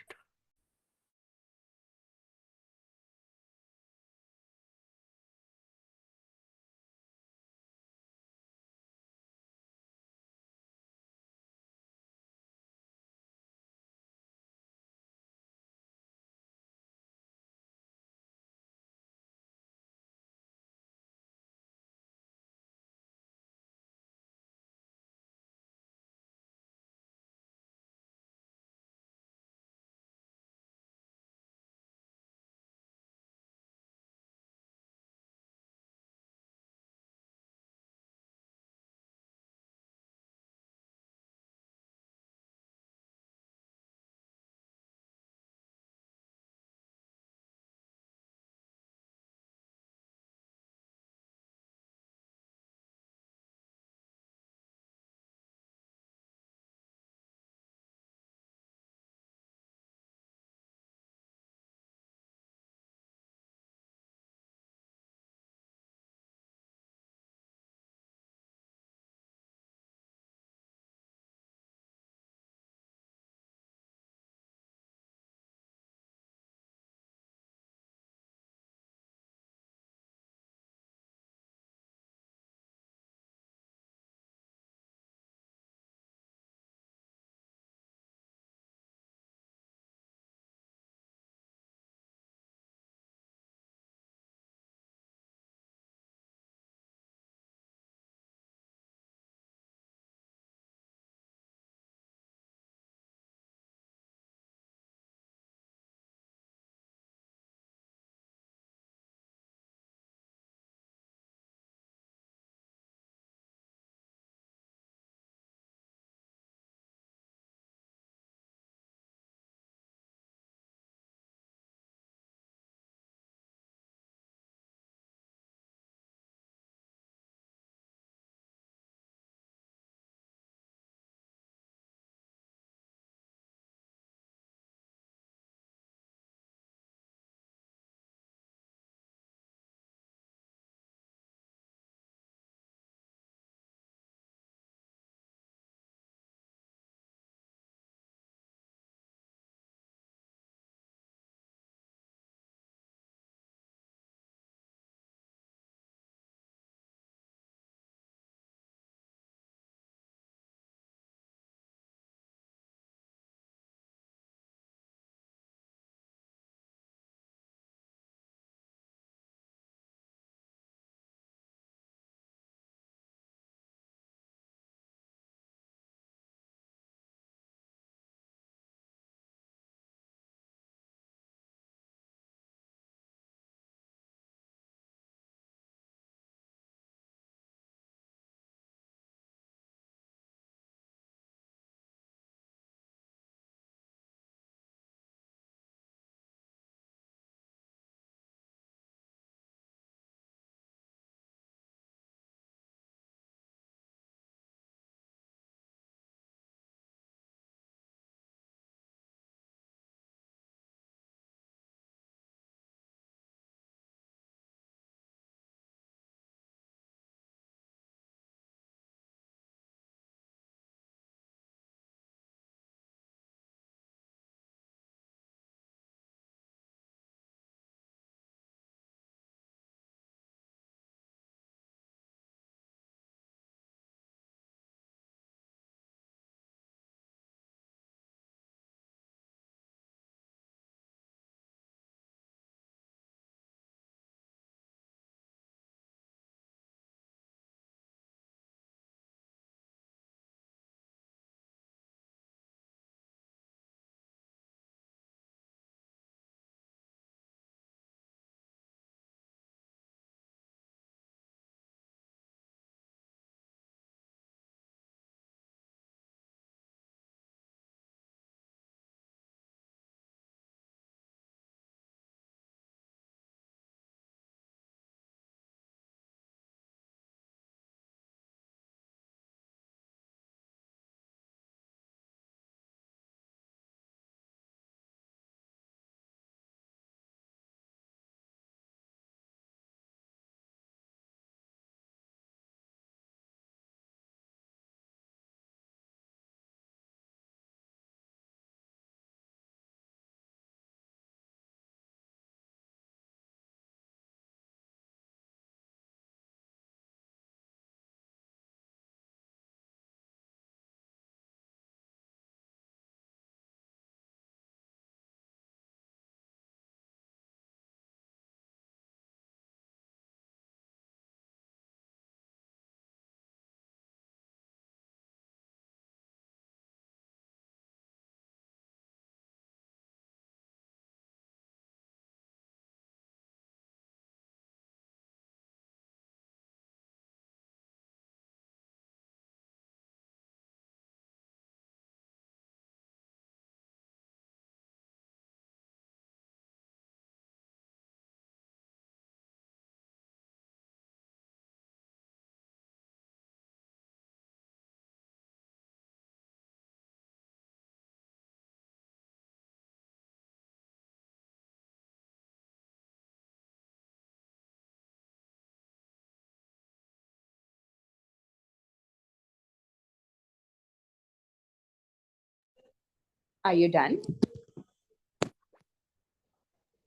Are you done?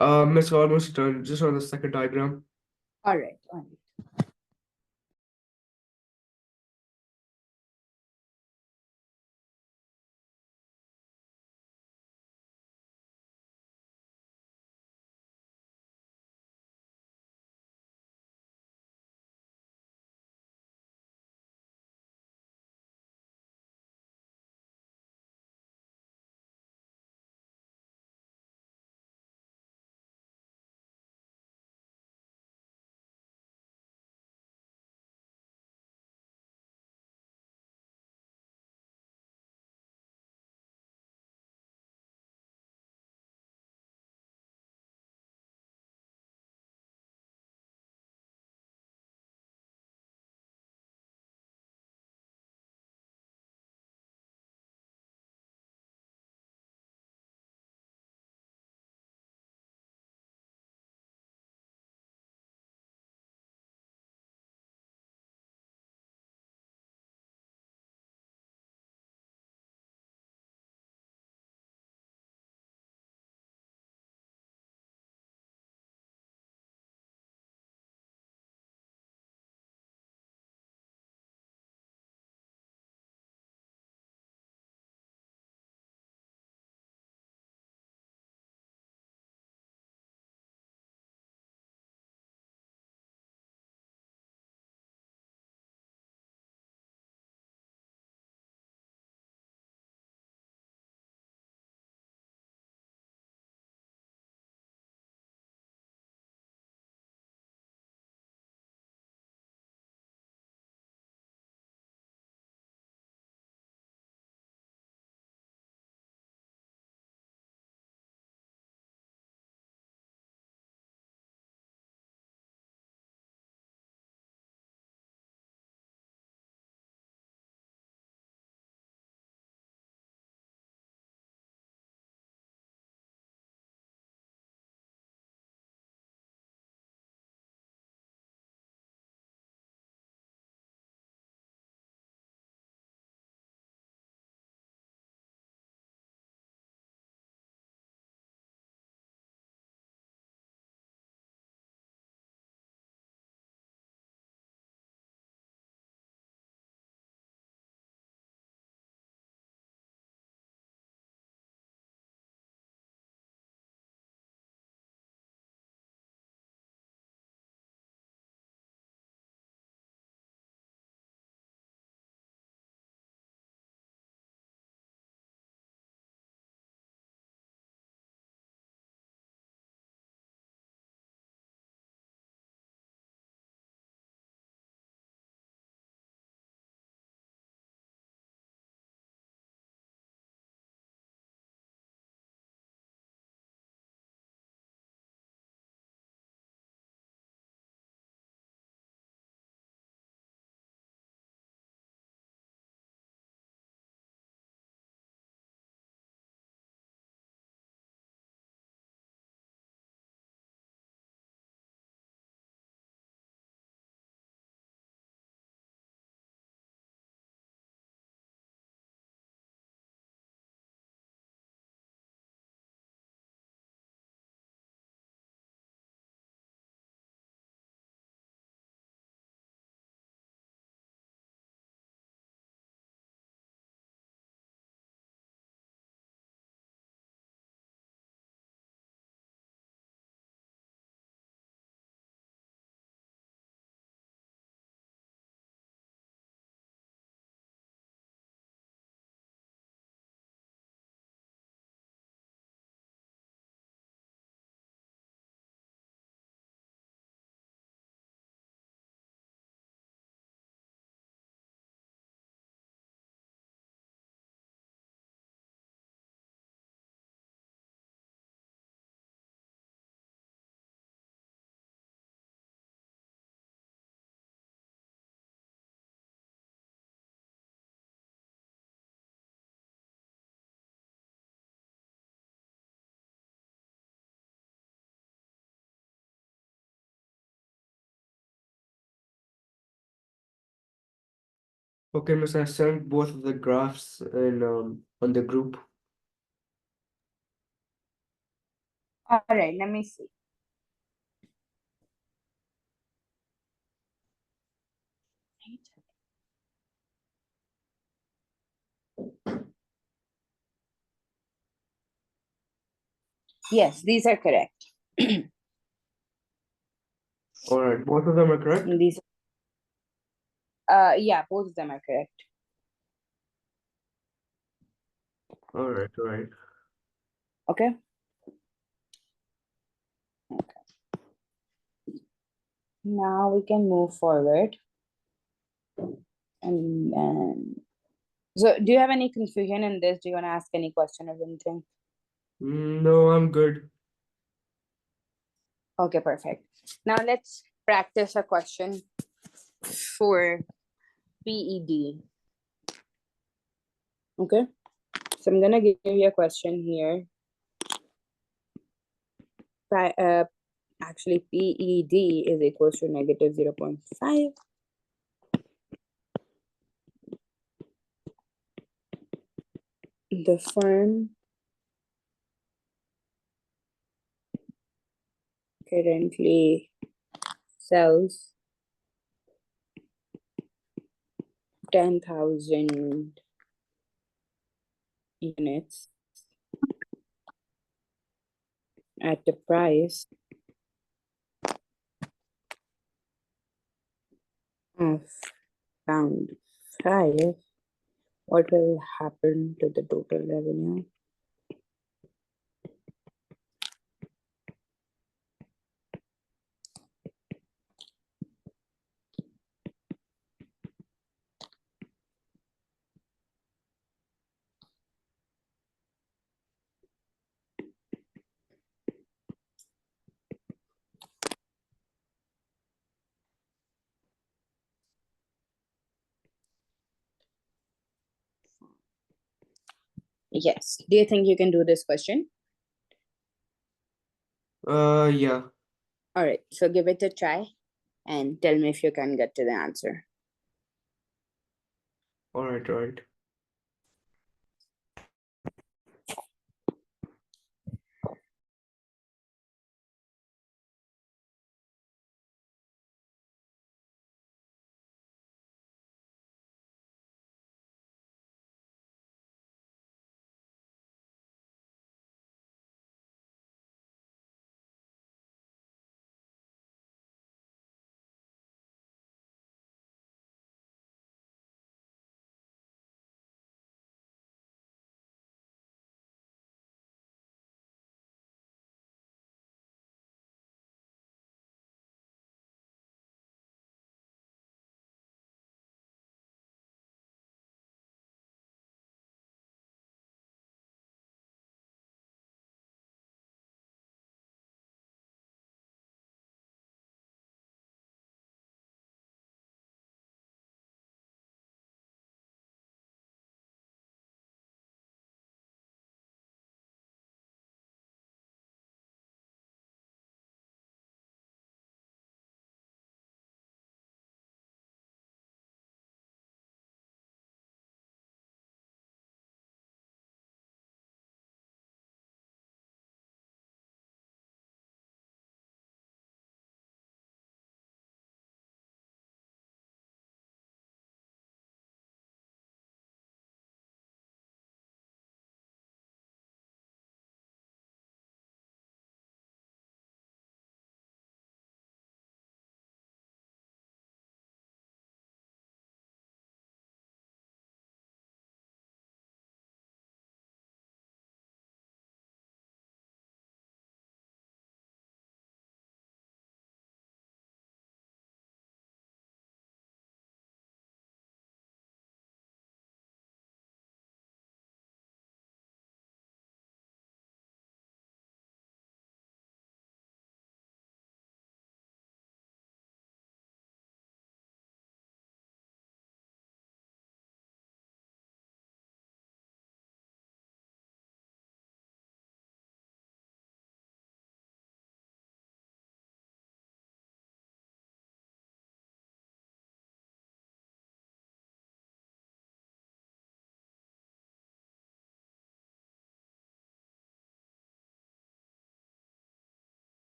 Miss, almost done. Just on the second diagram. All right. All right. Okay, Miss, I sent both of the graphs in on the group. All right, let me see. Yes, these are correct. All right, both of them are correct. These, yeah, both of them are correct. All right, all right. Okay. Now we can move forward. And then, so do you have any confusion in this? Do you want to ask any question or anything? No, I'm good. Okay, perfect. Now let's practice a question for PED. Okay, so I'm gonna give you a question here. Actually, PED is equals to negative 0.5. The firm currently sells 10,000 units at the price of pound 5. What will happen to the total revenue? Yes. Do you think you can do this question? Yeah. All right. So give it a try and tell me if you can get to the answer. All right, all right.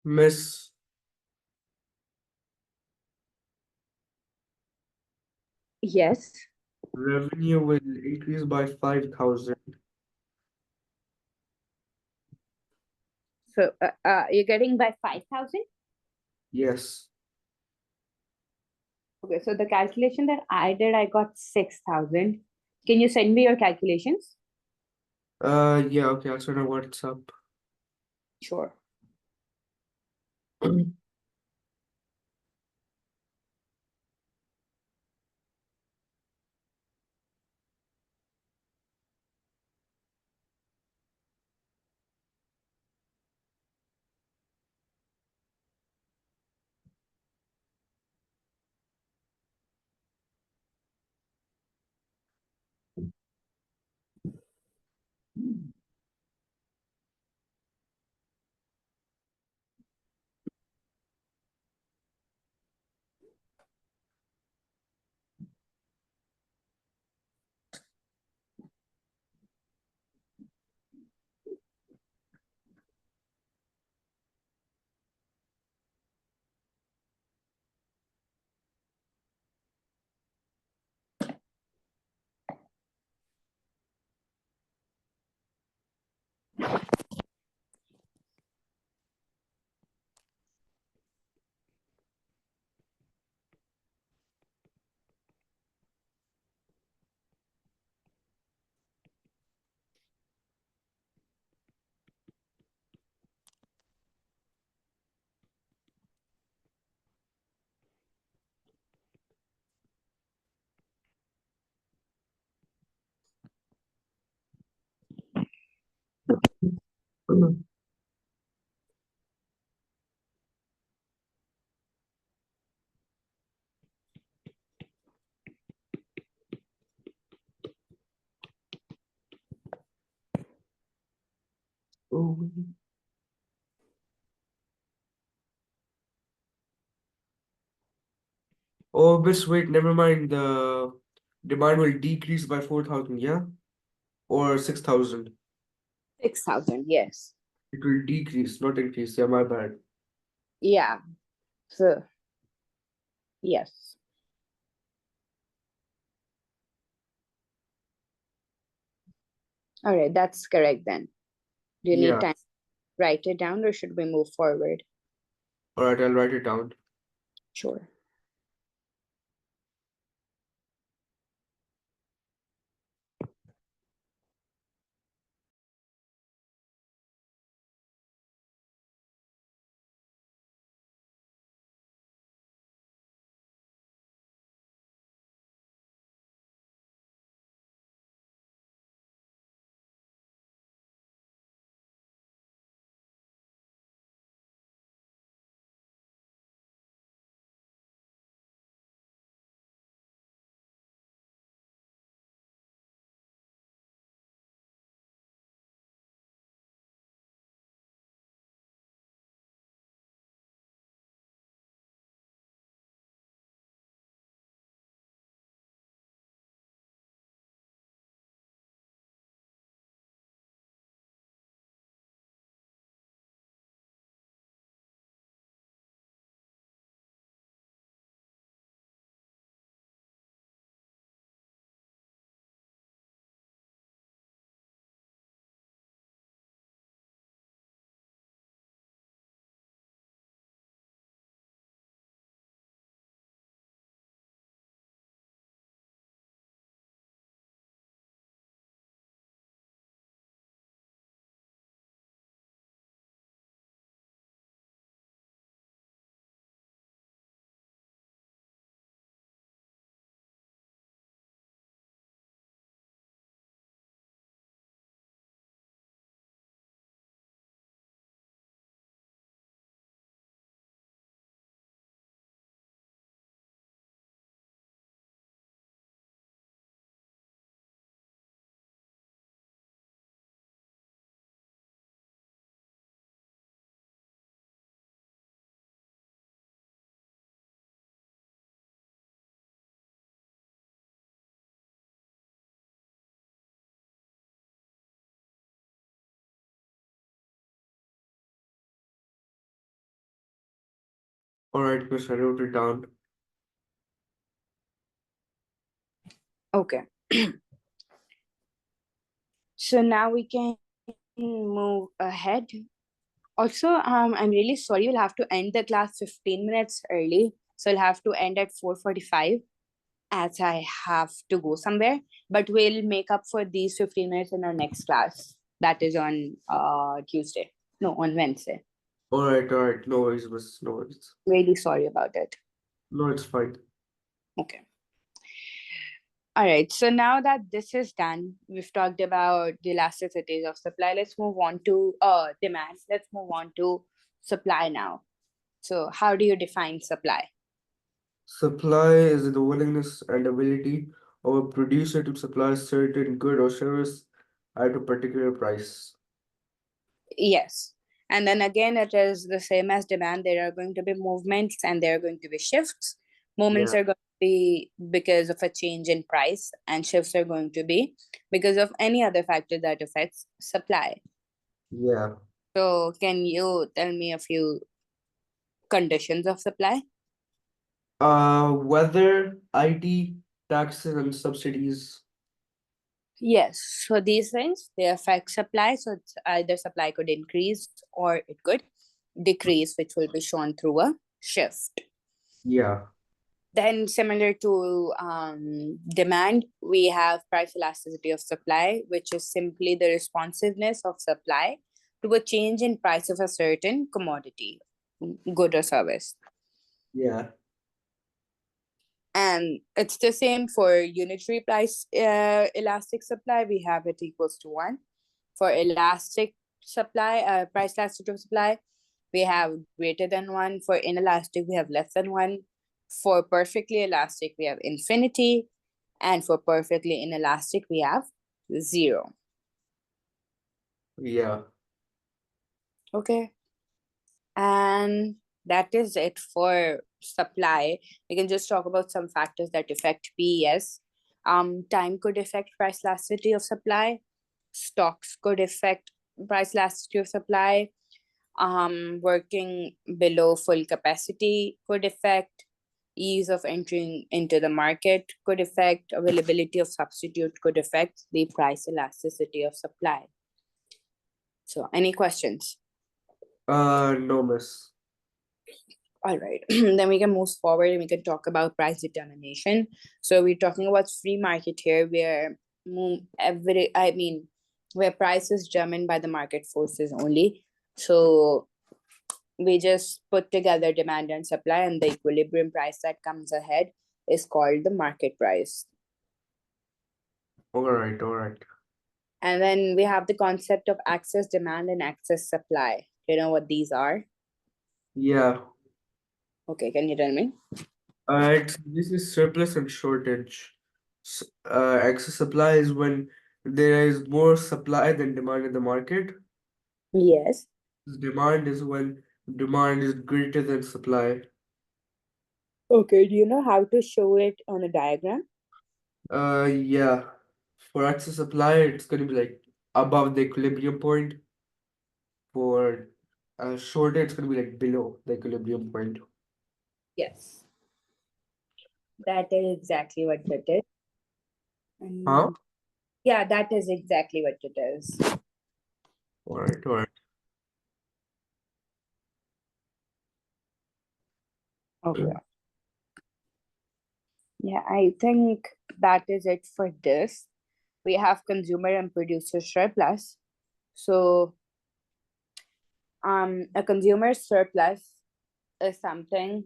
Miss, Yes. revenue will increase by 5,000. So you're getting by 5,000? Yes. Okay, so the calculation that I did, I got 6,000. Can you send me your calculations? Yeah, okay, I'll send a WhatsApp. Sure. Oh, oh, Miss, wait, never mind. The demand will decrease by 4,000, yeah? Or 6,000. 6,000, yes. It will decrease, not increase. Yeah, my bad. Yeah. So, yes. All right, that's correct then. Do you need Yeah. time to write it down or should we move forward? All right, I'll write it down. Sure. All right, miss, I wrote it down. Okay. So now we can move ahead. Also, I'm really sorry, we'll have to end the class 15 minutes early. So I'll have to end at 4:45 as I have to go somewhere. But we'll make up for these 15 minutes in our next class. That is on Tuesday. No, on Wednesday. All right, no worries, miss, no worries. Really sorry about it. No, it's fine. Okay. All right. So now that this is done, we've talked about the elasticities of supply. Let's move on to demand. Let's move on to supply now. So how do you define supply? Supply is the willingness and ability of a producer to supply a certain good or service at a particular price. Yes. And then again, it is the same as demand. There are going to be movements and there are going to be shifts. Movements Yeah, are going to be because of a change in price, and shifts are going to be because of any other factor that affects supply. yeah. So, can you tell me a few conditions of supply? Weather, IT, taxes, and subsidies. Yes. So, these things they affect supply. So, it's either supply could increase or it could decrease, which will be shown through a shift. Yeah, Then, similar to demand, we have price elasticity of supply, which is simply the responsiveness of supply to a change in price of a certain commodity, good or service. yeah, And it's the same for unitary price elastic supply. We have it equals to 1. For elastic supply, price elasticity of supply, we have greater than 1. For inelastic, we have less than 1. For perfectly elastic, we have infinity. And for perfectly inelastic, we have 0. yeah, Okay. And that is it for supply. We can just talk about some factors that affect PES. Time could affect price elasticity of supply. Stocks could affect price elasticity of supply. Working below full capacity could affect. Ease of entering into the market could affect. Availability of substitute could affect the price elasticity of supply. So, any questions? no, miss. All right, then we can move forward and we can talk about price determination. So we're talking about free market here, where where price is determined by the market forces only. So we just put together demand and supply, and the equilibrium price that comes ahead is called the market price. All right. And then we have the concept of excess demand and excess supply. You know what these are? Yeah. Okay, can you tell me? This is surplus and shortage. Excess supply is when there is more supply than demand in the market. Yes. Demand is when demand is greater than supply. Okay, do you know how to show it on a diagram? Yeah. For excess supply, it's gonna be like above the equilibrium point. For shortage, it's gonna be like below the equilibrium point. Yes, that is exactly what it is. Huh? And yeah, that is exactly what it is. All right. Okay. Yeah, I think that is it for this. We have consumer and producer surplus. So, a consumer surplus is something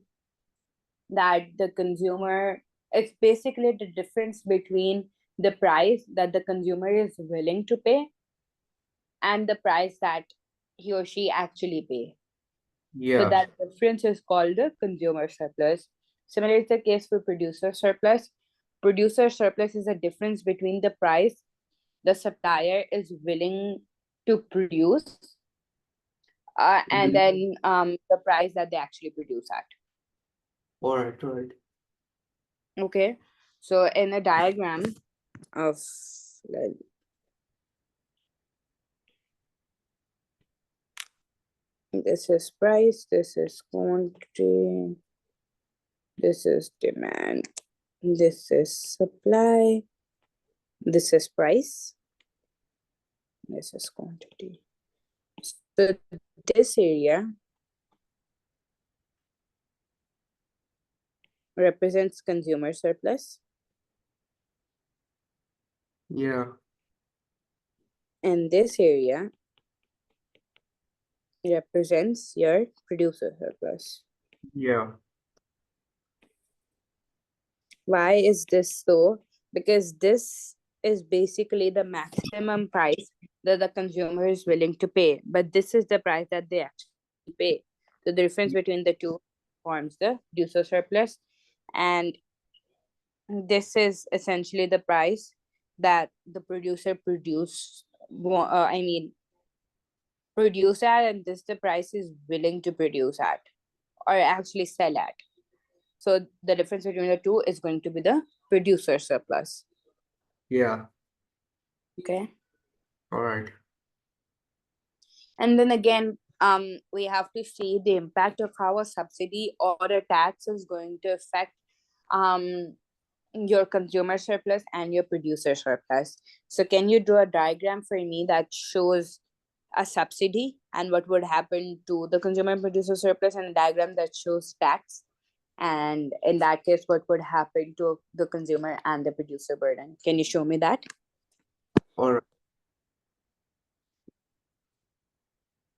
that the consumer, it's basically the difference between the price that the consumer is willing to pay and the price that he or she actually pay. So Yeah. that difference is called the consumer surplus. Similar is the case for producer surplus. Producer surplus is a difference between the price the supplier is willing to produce and Mhm. then the price that they actually produce at. All right. Okay. So in a diagram of This is price, this is quantity, this is demand, this is supply, this is price, this is quantity. So this area represents consumer surplus. Yeah. And this area represents your producer surplus. Yeah. Why is this so? Because this is basically the maximum price that the consumer is willing to pay, but this is the price that they actually pay. So the difference between the two forms the producer surplus, and this is essentially the price that the producer produce at, and this the price is willing to produce at or actually sell at. So the difference between the two is going to be the producer surplus. Yeah. Okay. All right. And then again, we have to see the impact of how a subsidy or a tax is going to affect um your consumer surplus and your producer surplus. So can you draw a diagram for me that shows a subsidy and what would happen to the consumer and producer surplus, and a diagram that shows tax, and in that case what would happen to the consumer and the producer burden? Can you show me that? All right.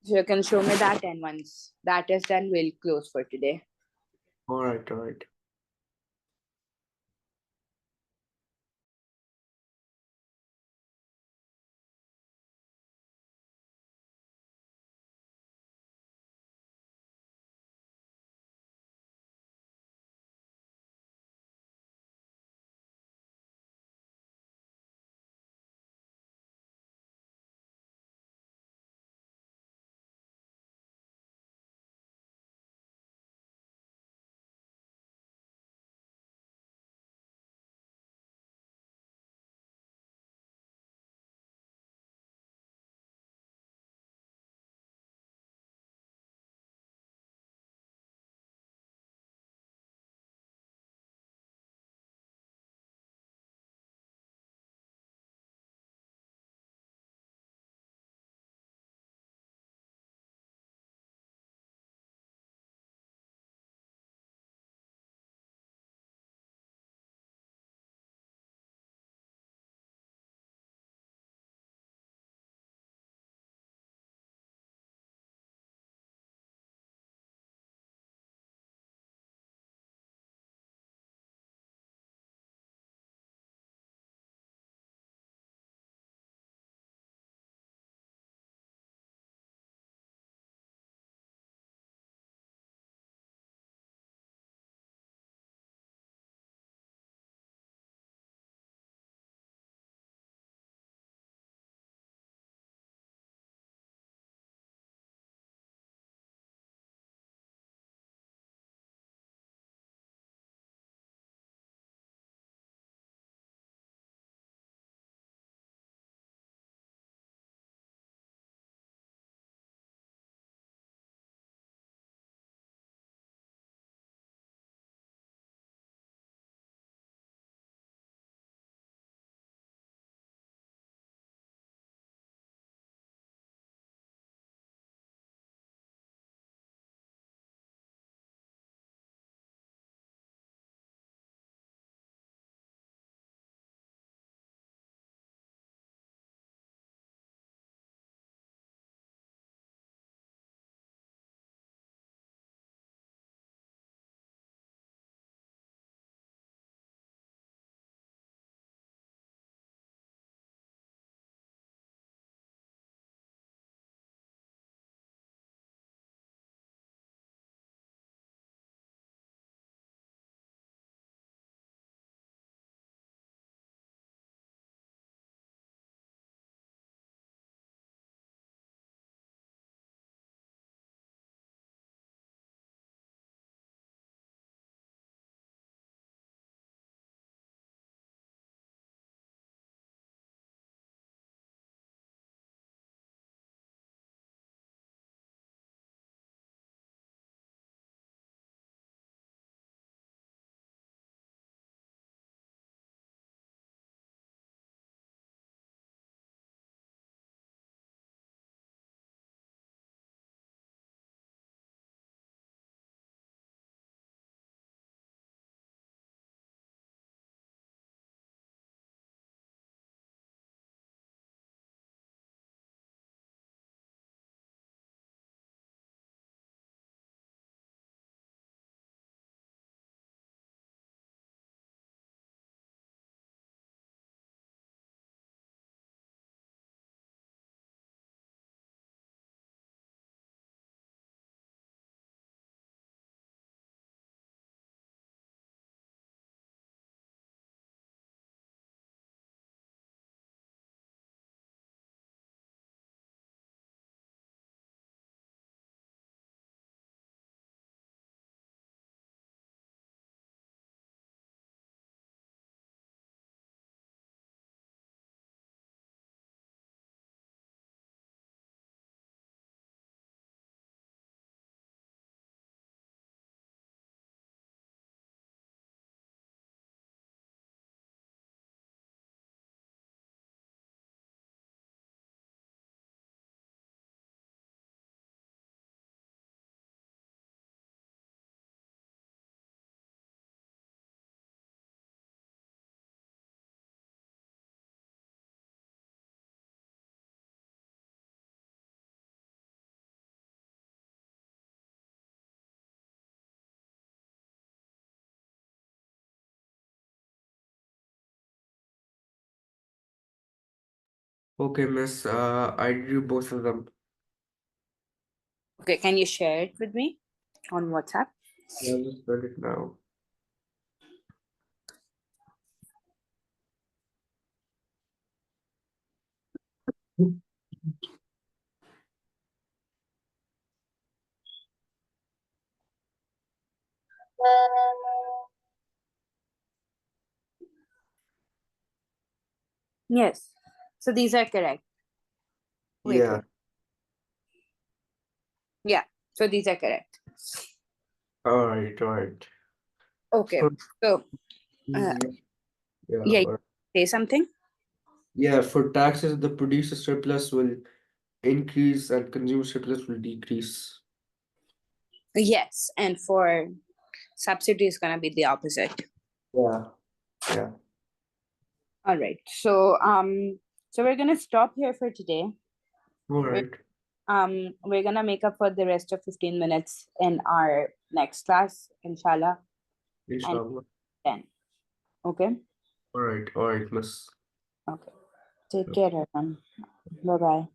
So you can show me that, and once that is done, we'll close for today. All right. All right. Okay, miss. I drew both of them. Okay, can you share it with me on WhatsApp? Yeah, I'll just send it now. Yes. So these are correct. Wait, Yeah. wait. Yeah. So these are correct. All right. All right. Okay. For So these, uh, yeah. yeah, All right. say something. Yeah. For taxes, the producer surplus will increase and consumer surplus will decrease. Yes, and for subsidy is gonna be the opposite. Yeah. Yeah. All right. So we're gonna stop here for today. All We're, right. we're gonna make up for the rest of 15 minutes in our next class, inshallah, and Inshallah. then. Okay. All right. All right, miss. Okay. Take care, everyone. Bye bye.